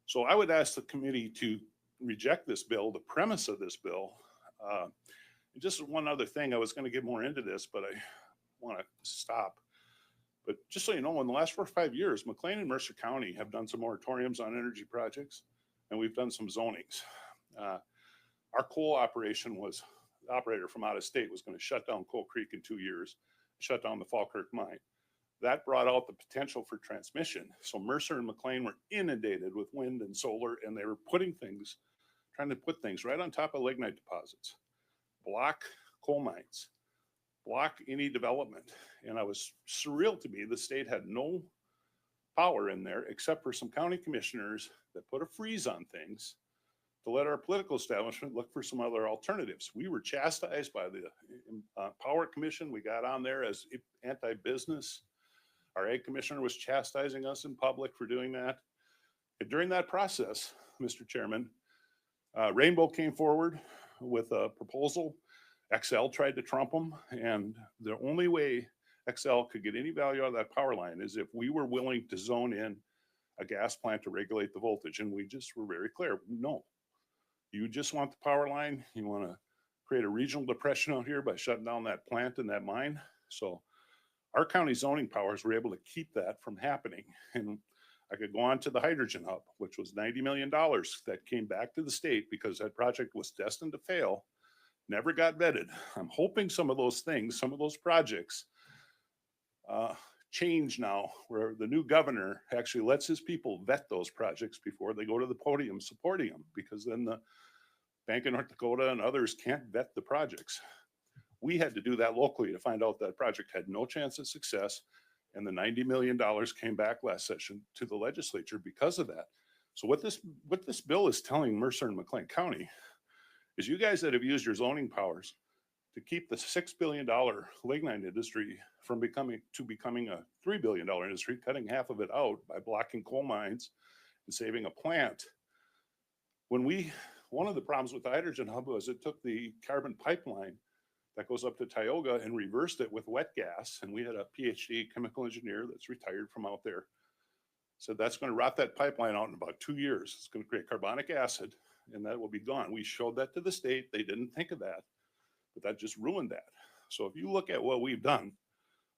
So I would ask the committee to reject this bill, the premise of this bill. Just one other thing, I was going to get more into this, but I want to stop. But just so you know, in the last 4 or 5 years, McLean and Mercer County have done some moratoriums on energy projects, and we've done some zonings. Our coal operation was, the operator from out of state was going to shut down Coal Creek in 2 years, shut down the Falkirk mine. That brought out the potential for transmission. So Mercer and McLean were inundated with wind and solar, and they were trying to put things right on top of lignite deposits, block coal mines, block any development. And it was surreal to me. The state had no power in there except for some county commissioners that put a freeze on things to let our political establishment look for some other alternatives. We were chastised by the Power Commission. We got on there as anti-business. Our Ag Commissioner was chastising us in public for doing that. And during that process, Mr. Chairman, Rainbow came forward with a proposal. XL tried to trump them, and the only way XL could get any value out of that power line is if we were willing to zone in a gas plant to regulate the voltage. And we just were very clear, no. You just want the power line. You want to create a regional depression out here by shutting down that plant and that mine. So our county zoning powers were able to keep that from happening. And I could go on to the hydrogen hub, which was $90 million that came back to the state because that project was destined to fail, never got vetted. I'm hoping some of those things, some of those projects change now, where the new governor actually lets his people vet those projects before they go to the podium supporting them, because then the Bank of North Dakota and others can't vet the projects. We had to do that locally to find out that project had no chance of success, and the $90 million came back last session to the legislature because of that. So what this bill is telling Mercer and McLean County is, you guys that have used your zoning powers to keep the $6 billion lignite industry from becoming a $3 billion industry, cutting half of it out by blocking coal mines and saving a plant. One of the problems with the hydrogen hub was it took the carbon pipeline that goes up to Tioga and reversed it with wet gas. And we had a PhD chemical engineer that's retired from out there. So that's going to rot that pipeline out in about 2 years. It's going to create carbonic acid, and that will be gone. We showed that to the state. They didn't think of that, but that just ruined that. So if you look at what we've done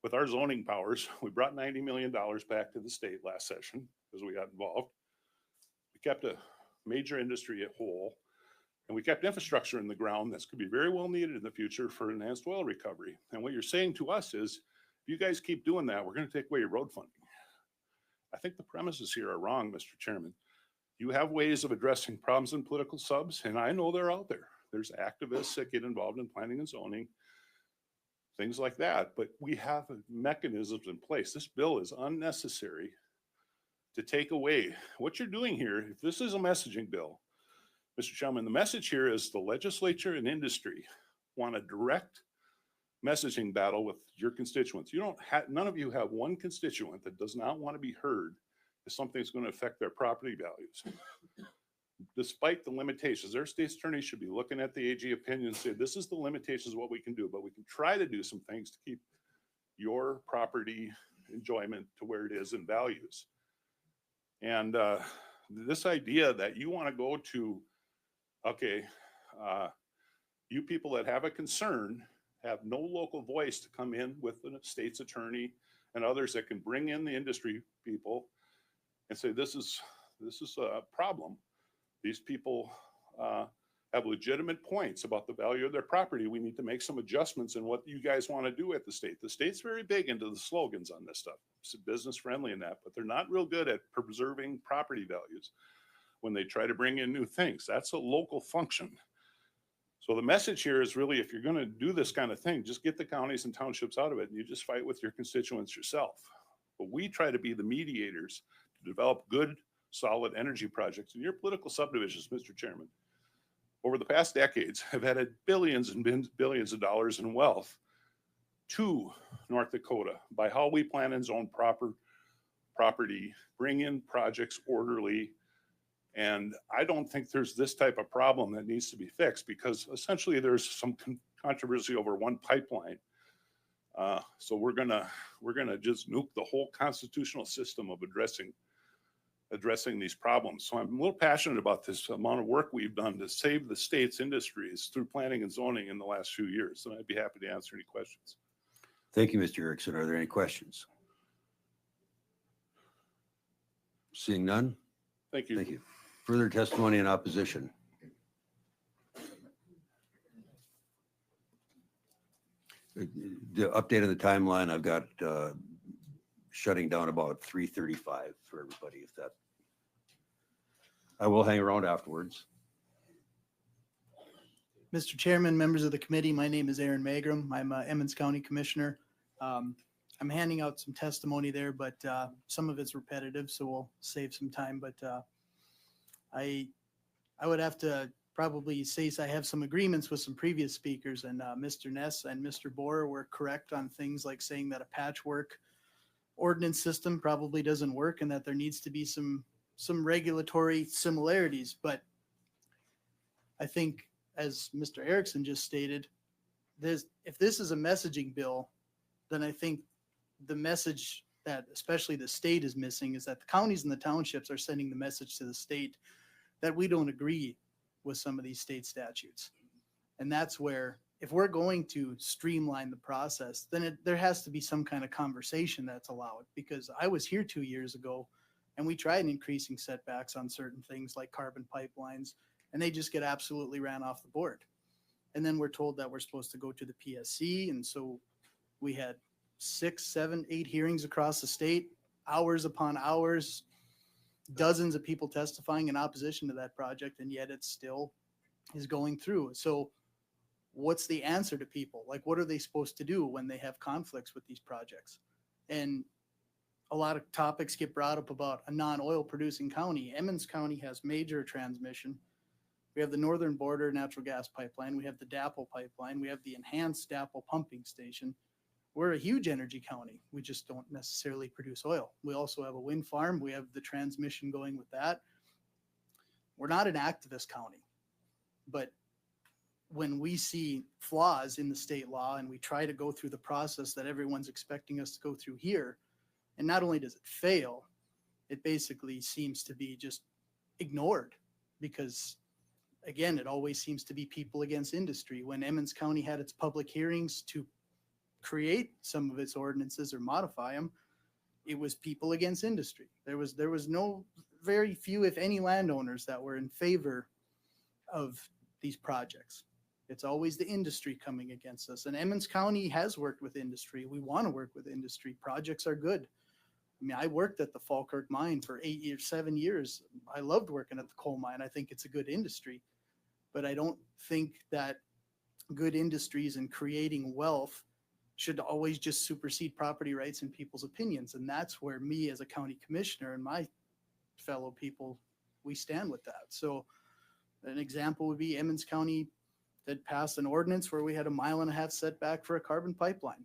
with our zoning powers, we brought $90 million back to the state last session because we got involved. We kept a major industry at whole, and we kept infrastructure in the ground that's could be very well needed in the future for enhanced oil recovery. And what you're saying to us is, if you guys keep doing that, we're going to take away your road funding. I think the premises here are wrong, Mr. Chairman. You have ways of addressing problems in political subs, and I know they're out there. There's activists that get involved in planning and zoning, things like that, but we have mechanisms in place. This bill is unnecessary to take away what you're doing here. If this is a messaging bill, Mr. Chairman, the message here is the legislature and industry want a direct messaging battle with your constituents. You don't have, none of you have one constituent that does not want to be heard if something's going to affect their property values. Despite the limitations, their state's attorney should be looking at the AG opinion and say, this is the limitations of what we can do, but we can try to do some things to keep your property enjoyment to where it is in values. And this idea that you want to go to, okay, you people that have a concern have no local voice to come in with the state's attorney and others that can bring in the industry people and say, this is a problem. These people have legitimate points about the value of their property. We need to make some adjustments in what you guys want to do at the state. The state's very big into the slogans on this stuff. It's business friendly and that, but they're not real good at preserving property values when they try to bring in new things. That's a local function. So the message here is really, if you're going to do this kind of thing, just get the counties and townships out of it and you just fight with your constituents yourself. But we try to be the mediators to develop good, solid energy projects. And your political subdivisions, Mr. Chairman, over the past decades have added billions and billions of dollars in wealth to North Dakota by how we plan and zone property, bring in projects orderly. And I don't think there's this type of problem that needs to be fixed, because essentially there's some controversy over one pipeline. So we're gonna just nuke the whole constitutional system of addressing these problems. So I'm a little passionate about this amount of work we've done to save the state's industries through planning and zoning in the last few years. And I'd be happy to answer any questions. Thank you, Mr. Erickson. Are there any questions? Seeing none? Thank you. Thank you. Further testimony in opposition. The update of the timeline, I've got shutting down about 3:35 for everybody, if that. I will hang around afterwards. Mr. Chairman, members of the committee, my name is Aaron Magrum. I'm a Emmons County Commissioner. I'm handing out some testimony there, but some of it's repetitive, so we'll save some time. But I would have to probably say I have some agreements with some previous speakers, and Mr. Ness and Mr. Boer were correct on things like saying that a patchwork ordinance system probably doesn't work and that there needs to be some regulatory similarities. But I think, as Mr. Erickson just stated, if this is a messaging bill, then I think the message that especially the state is missing is that the counties and the townships are sending the message to the state that we don't agree with some of these state statutes. And that's where, if we're going to streamline the process, then there has to be some kind of conversation that's allowed. Because I was here 2 years ago and we tried increasing setbacks on certain things like carbon pipelines, and they just get absolutely ran off the board. And then we're told that we're supposed to go to the PSC. And so we had 6, 7, 8 hearings across the state, hours upon hours, dozens of people testifying in opposition to that project, and yet it still is going through. So what's the answer to people? Like, what are they supposed to do when they have conflicts with these projects? And a lot of topics get brought up about a non-oil producing county. Emmons County has major transmission. We have the Northern Border natural gas pipeline. We have the DAPL pipeline. We have the enhanced DAPL pumping station. We're a huge energy county. We just don't necessarily produce oil. We also have a wind farm. We have the transmission going with that. We're not an activist county, but when we see flaws in the state law and we try to go through the process that everyone's expecting us to go through here, and not only does it fail, it basically seems to be just ignored, because again, it always seems to be people against industry. When Emmons County had its public hearings to create some of its ordinances or modify them, it was people against industry. There was no, very few, if any, landowners that were in favor of these projects. It's always the industry coming against us. And Emmons County has worked with industry. We want to work with industry. Projects are good. I mean, I worked at the Falkirk mine for 7 years. I loved working at the coal mine. I think it's a good industry. but I don't think that good industries and creating wealth should always just supersede property rights and people's opinions. And that's where me as a county commissioner and my fellow people, we stand with that. So an example would be Emmons County that passed an ordinance where we had a 1.5 mile setback for a carbon pipeline.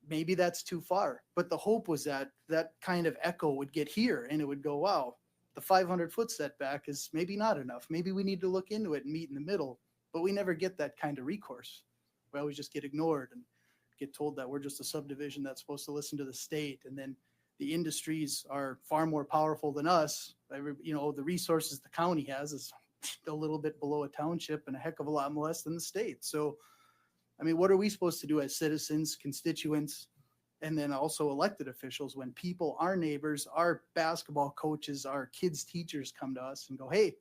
Maybe that's too far, but the hope was that that kind of echo would get here and it would go, wow, the 500-foot setback is maybe not enough. Maybe we need to look into it and meet in the middle, but we never get that kind of recourse. We always just get ignored and get told that we're just a subdivision that's supposed to listen to the state. And then the industries are far more powerful than us. The resources the county has is a little bit below a township and a heck of a lot less than the state. So, I mean, what are we supposed to do as citizens, constituents, and then also elected officials when people, our neighbors, our basketball coaches, our kids' teachers come to us and go, hey,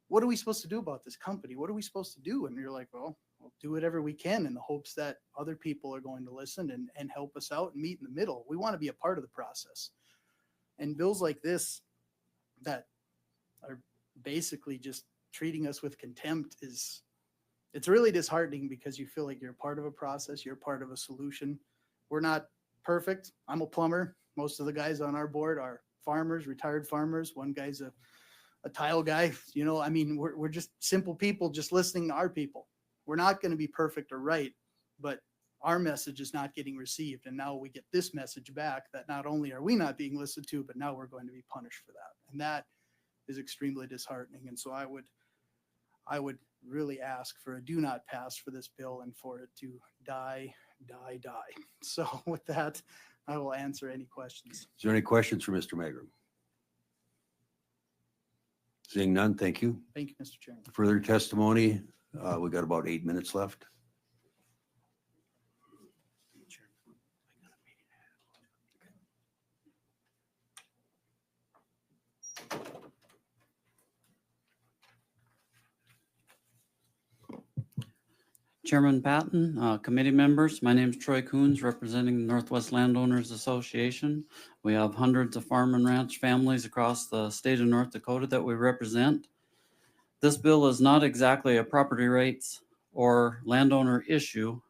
what are we supposed to do about this company? What are we supposed to do? And you're like, well, we'll do whatever we can in the hopes that other people are going to listen and help us out and meet in the middle. We want to be a part of the process. And bills like this that are basically just treating us with contempt it's really disheartening because you feel like you're part of a process, you're part of a solution. We're not perfect. I'm a plumber. Most of the guys on our board are farmers, retired farmers. One guy's a tile guy. I mean, we're just simple people just listening to our people. We're not going to be perfect or right, but our message is not getting received. And now we get this message back that not only are we not being listened to, but now we're going to be punished for that. And that is extremely disheartening. And so I would really ask for a do not pass for this bill and for it to die. So with that, I will answer any questions. Is there any questions for Mr. Magrum? Seeing none, thank you. Thank you, Mr. Chairman. Further testimony? We got about 8 minutes left. Chairman Patton, committee members, my name is Troy Coons, representing the Northwest Landowners Association. We have hundreds of farm and ranch families across the state of North Dakota that we represent. This bill is not exactly a property rights or landowner issue,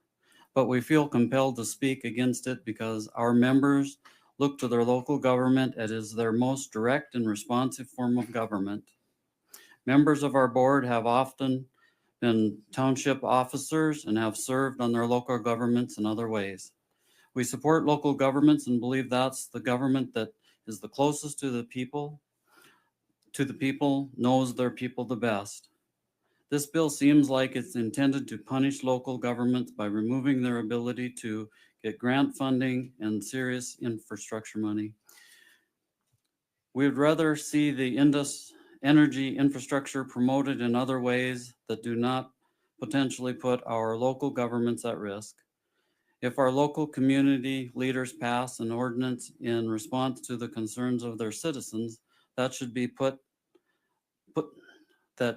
but we feel compelled to speak against it because our members look to their local government as their most direct and responsive form of government. Members of our board have often been township officers and have served on their local governments in other ways. We support local governments and believe that's the government that is the closest to the people, knows their people the best. This bill seems like it's intended to punish local governments by removing their ability to get grant funding and serious infrastructure money. We would rather see the energy infrastructure promoted in other ways that do not potentially put our local governments at risk. If our local community leaders pass an ordinance in response to the concerns of their citizens, that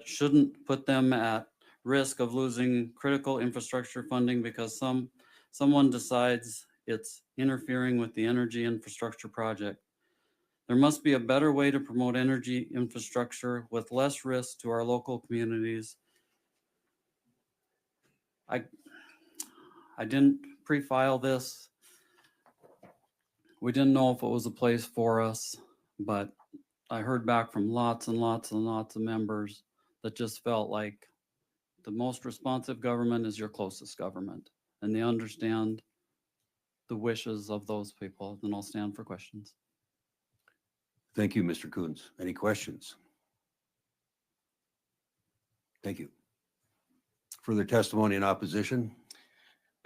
shouldn't put them at risk of losing critical infrastructure funding because someone decides it's interfering with the energy infrastructure project. There must be a better way to promote energy infrastructure with less risk to our local communities. I didn't pre-file this. We didn't know if it was a place for us, but I heard back from lots and lots and lots of members that just felt like the most responsive government is your closest government, and they understand the wishes of those people. Then I'll stand for questions. Thank you, Mr. Coons. Any questions? Thank you. Further testimony in opposition?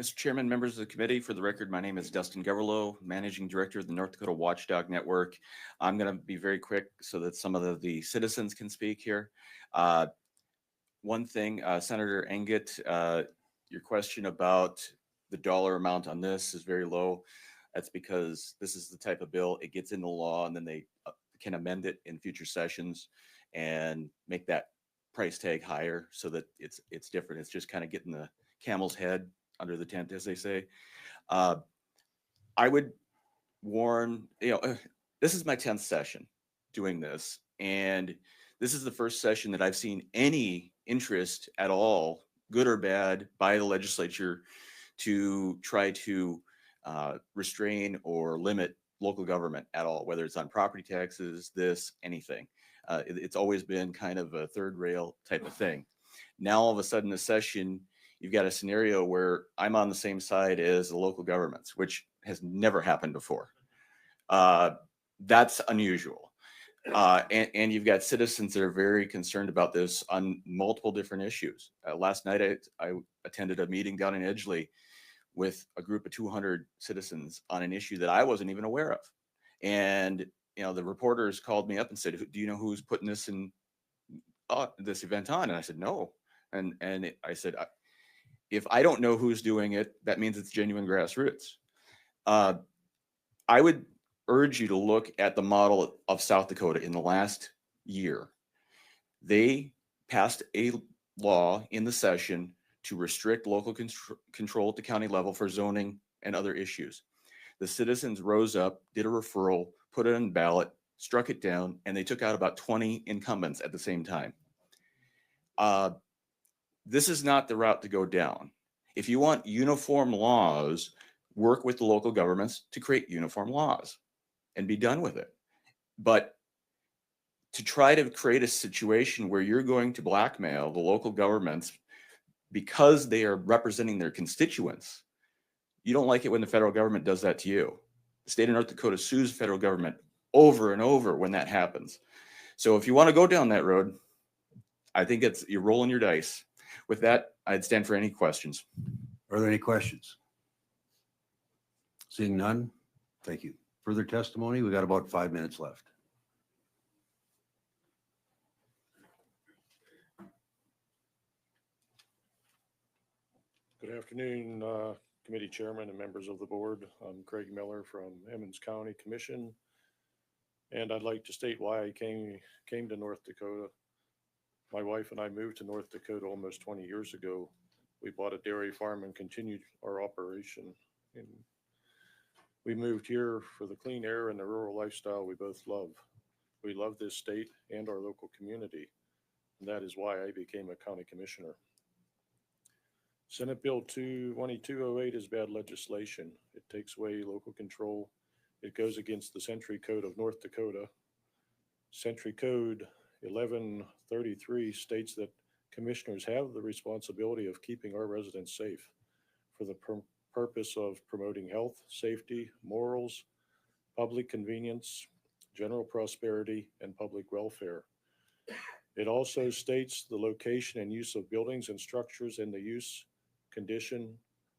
Mr. Chairman, members of the committee, for the record, my name is Dustin Geverlow, Managing Director of the North Dakota Watchdog Network. I'm going to be very quick so that some of the citizens can speak here. One thing, Senator Engett, your question about the dollar amount on this is very low. That's because this is the type of bill, it gets into law and then they can amend it in future sessions and make that price tag higher so that it's different. It's just kind of getting the camel's head under the tent, as they say. I would warn, this is my 10th session doing this, and This is the first session that I've seen any interest at all, good or bad, by the legislature to try to restrain or limit local government at all, whether it's on property taxes, anything. It's always been kind of a third rail type of thing. Now, all of a sudden, this session, you've got a scenario where I'm on the same side as the local governments, which has never happened before. That's unusual. And you've got citizens that are very concerned about this on multiple different issues. Last night, I attended a meeting down in Edgeley with a group of 200 citizens on an issue that I wasn't even aware of. And, the reporters called me up and said, do you know who's putting this this event on? And I said, no. And I said, if I don't know who's doing it, that means it's genuine grassroots. I would urge you to look at the model of South Dakota in the last year. They passed a law in the session to restrict local control at the county level for zoning and other issues. The citizens rose up, did a referral, put it on ballot, struck it down, and they took out about 20 incumbents at the same time. This is not the route to go down. If you want uniform laws, work with the local governments to create uniform laws and be done with it. But to try to create a situation where you're going to blackmail the local governments because they are representing their constituents, you don't like it when the federal government does that to you. The state of North Dakota sues the federal government over and over when that happens. So if you want to go down that road, I think you're rolling your dice. With that, I'd stand for any questions. Are there any questions? Seeing none, thank you. Further testimony? We got about 5 minutes left. Good afternoon, committee chairman and members of the board. I'm Craig Miller from Emmons County Commission. And I'd like to state why I came to North Dakota. My wife and I moved to North Dakota almost 20 years ago. We bought a dairy farm and continued our operation. And we moved here for the clean air and the rural lifestyle we both love. We love this state and our local community. And that is why I became a county commissioner. Senate Bill 2208 is bad legislation. It takes away local control. It goes against the Century Code of North Dakota. Century Code 1133 states that commissioners have the responsibility of keeping our residents safe for the purpose of promoting health, safety, morals, public convenience, general prosperity, and public welfare. It also states the location and use of buildings and structures and the use, condition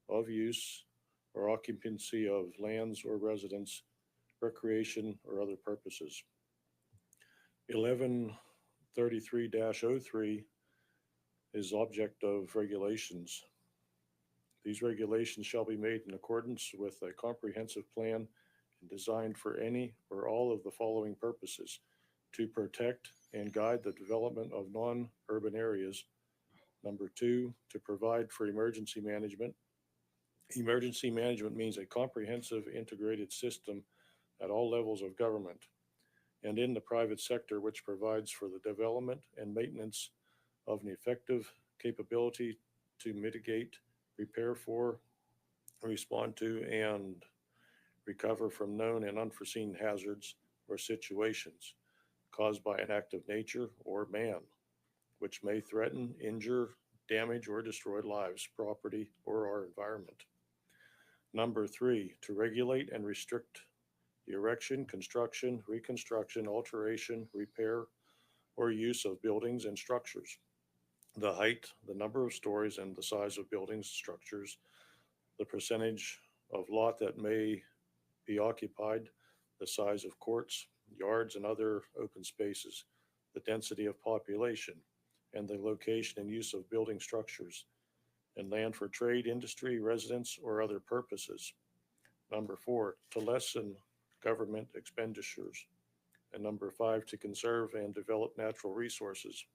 of use, or occupancy of lands or residence, recreation, or other purposes. 1133-03 is object of regulations. These regulations shall be made in accordance with a comprehensive plan and designed for any or all of the following purposes: to protect and guide the development of non-urban areas. Number 2, to provide for emergency management. Emergency management means a comprehensive integrated system at all levels of government and in the private sector, which provides for the development and maintenance of an effective capability to mitigate, prepare for, respond to, and recover from known and unforeseen hazards or situations caused by an act of nature or man, which may threaten, injure, damage, or destroy lives, property, or our environment. Number 3, to regulate and restrict the erection, construction, reconstruction, alteration, repair, or use of buildings and structures. The height, the number of stories, and the size of buildings, structures, the percentage of lot that may be occupied, the size of courts, yards, and other open spaces, the density of population, and the location and use of building structures, and land for trade, industry, residence, or other purposes. Number 4, to lessen government expenditures. And number 5, to conserve and develop natural resources.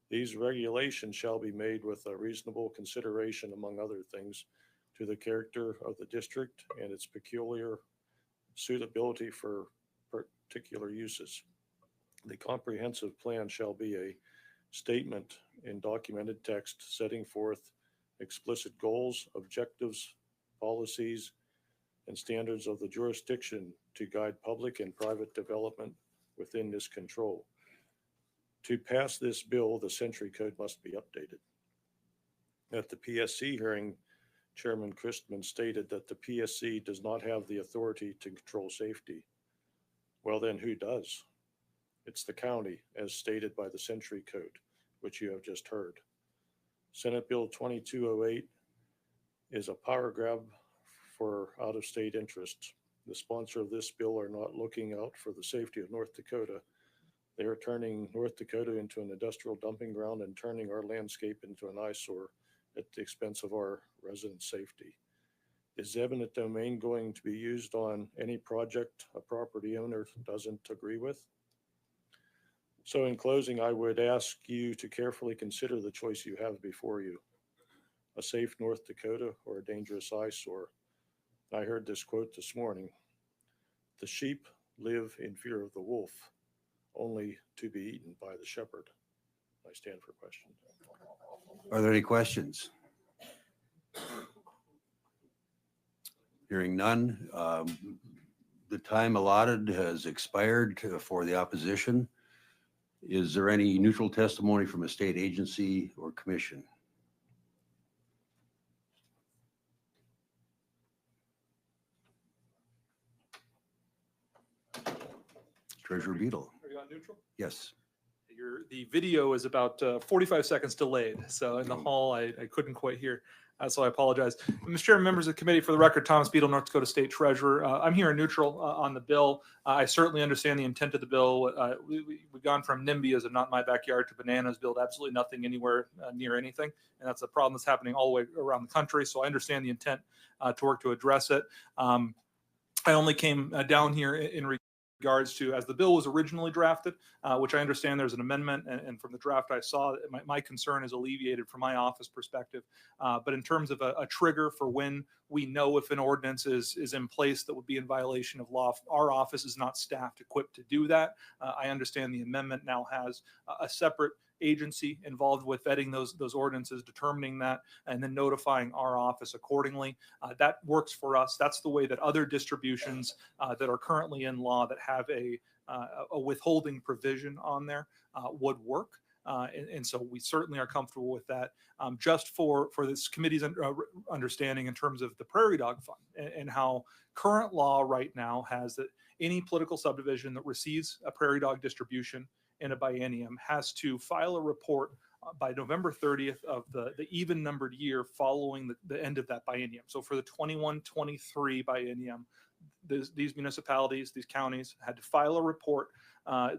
These regulations shall be made with a reasonable consideration, among other things, to the character of the district and its peculiar suitability for particular uses. The comprehensive plan shall be a statement in documented text setting forth explicit goals, objectives, policies, and standards of the jurisdiction to guide public and private development within this control. To pass this bill, the Century Code must be updated. At the PSC hearing, Chairman Christman stated that the PSC does not have the authority to control safety. Well, then who does? It's the county, as stated by the Century Code, which you have just heard. Senate Bill 2208 is a power grab for out-of-state interests. The sponsor of this bill are not looking out for the safety of North Dakota. They are turning North Dakota into an industrial dumping ground and turning our landscape into an eyesore at the expense of our residents' safety. Is eminent domain going to be used on any project a property owner doesn't agree with? So in closing, I would ask you to carefully consider the choice you have before you: a safe North Dakota or a dangerous eyesore. I heard this quote this morning: "The sheep live in fear of the wolf, only to be eaten by the shepherd." I stand for questions. Are there any questions? Hearing none, the time allotted has expired for the opposition. Is there any neutral testimony from a state agency or commission? Treasurer Beadle. Are you on neutral? Yes. The video is about 45 seconds delayed. So in the hall, I couldn't quite hear. So I apologize. Mr. Chairman, members of the committee, for the record, Thomas Beadle, North Dakota State Treasurer. I'm here in neutral on the bill. I certainly understand the intent of the bill. We've gone from NIMBY as a not my backyard to bananas, build absolutely nothing anywhere near anything. And that's a problem that's happening all the way around the country. So I understand the intent to work to address it. I only came down here in regards to, as the bill was originally drafted, which I understand there's an amendment, and from the draft I saw, my concern is alleviated from my office perspective. But in terms of a trigger for when we know if an ordinance is in place that would be in violation of law, our office is not staffed equipped to do that. I understand the amendment now has a separate agency involved with vetting those ordinances, determining that, and then notifying our office accordingly. That works for us. That's the way that other distributions that are currently in law that have a withholding provision on there would work. And so we certainly are comfortable with that. Just for this committee's understanding in terms of the Prairie Dog Fund and how current law right now has that any political subdivision that receives a prairie dog distribution in a biennium has to file a report by November 30th of the even numbered year following the end of that biennium. So for the 21-23 biennium, these municipalities, these counties had to file a report.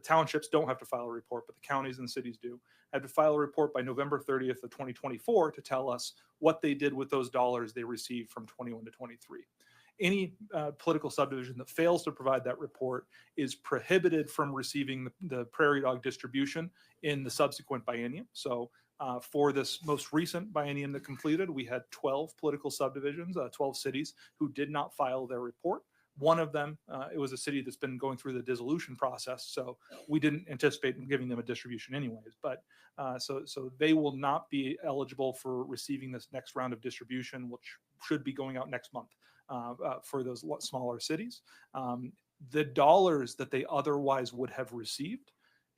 Townships don't have to file a report, but the counties and cities do. Had to file a report by November 30th of 2024 to tell us what they did with those dollars they received from 21 to 23. Any political subdivision that fails to provide that report is prohibited from receiving the prairie dog distribution in the subsequent biennium. So for this most recent biennium that completed, we had 12 political subdivisions, 12 cities who did not file their report. One of them, it was a city that's been going through the dissolution process, so we didn't anticipate giving them a distribution anyways. But so they will not be eligible for receiving this next round of distribution, which should be going out next month. For those smaller cities, the dollars that they otherwise would have received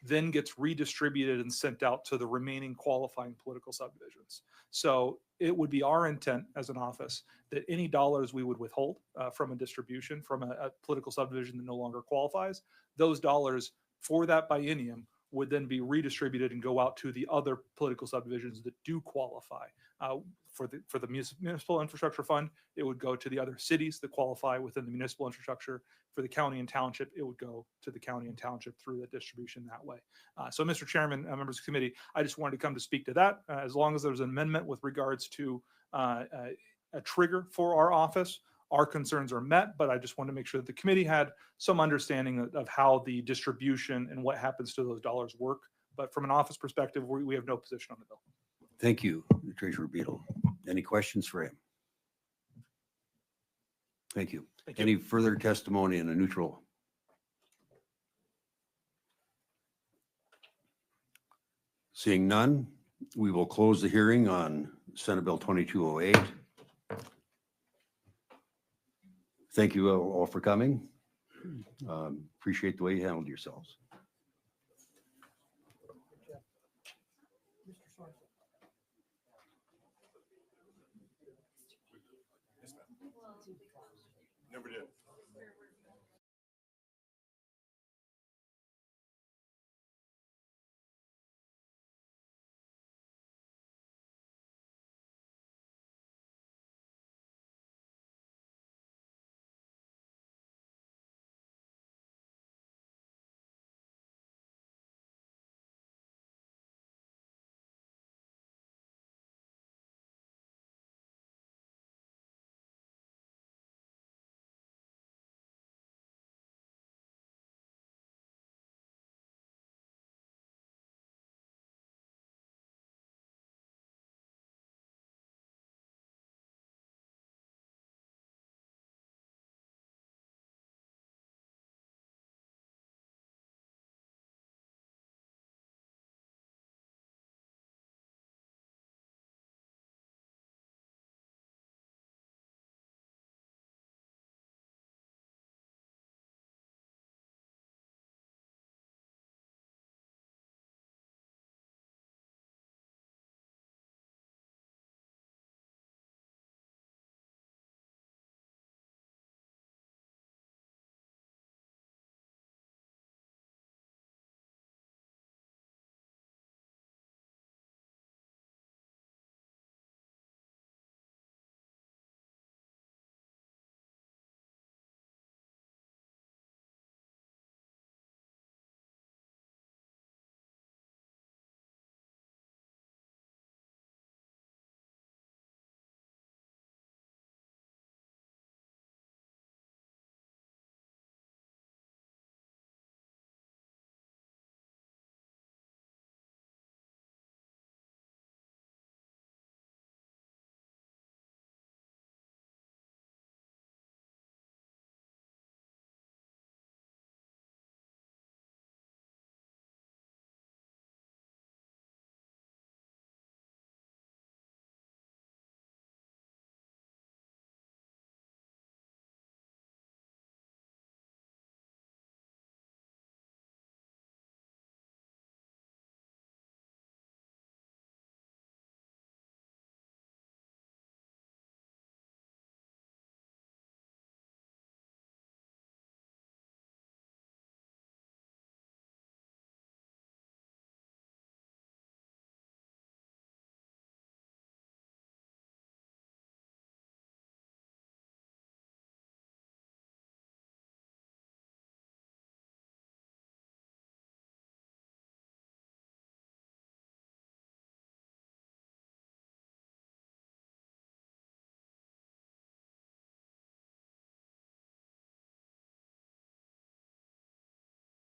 then gets redistributed and sent out to the remaining qualifying political subdivisions. So it would be our intent as an office that any dollars we would withhold from a distribution from a political subdivision that no longer qualifies, those dollars for that biennium would then be redistributed and go out to the other political subdivisions that do qualify. For the municipal infrastructure fund, it would go to the other cities that qualify within the municipal infrastructure. For the county and township, it would go to the county and township through the distribution that way. So, Mr. Chairman, members of the committee, I just wanted to come to speak to that. As long as there's an amendment with regards to a trigger for our office, our concerns are met, but I just want to make sure that the committee had some understanding of how the distribution and what happens to those dollars work. But from an office perspective, we have no position on the bill. Thank you, Treasurer Beadle. Any questions for him? Thank you. Any further testimony in a neutral? Seeing none, we will close the hearing on Senate Bill 2208. Thank you all for coming. Appreciate the way you handled yourselves. Never did.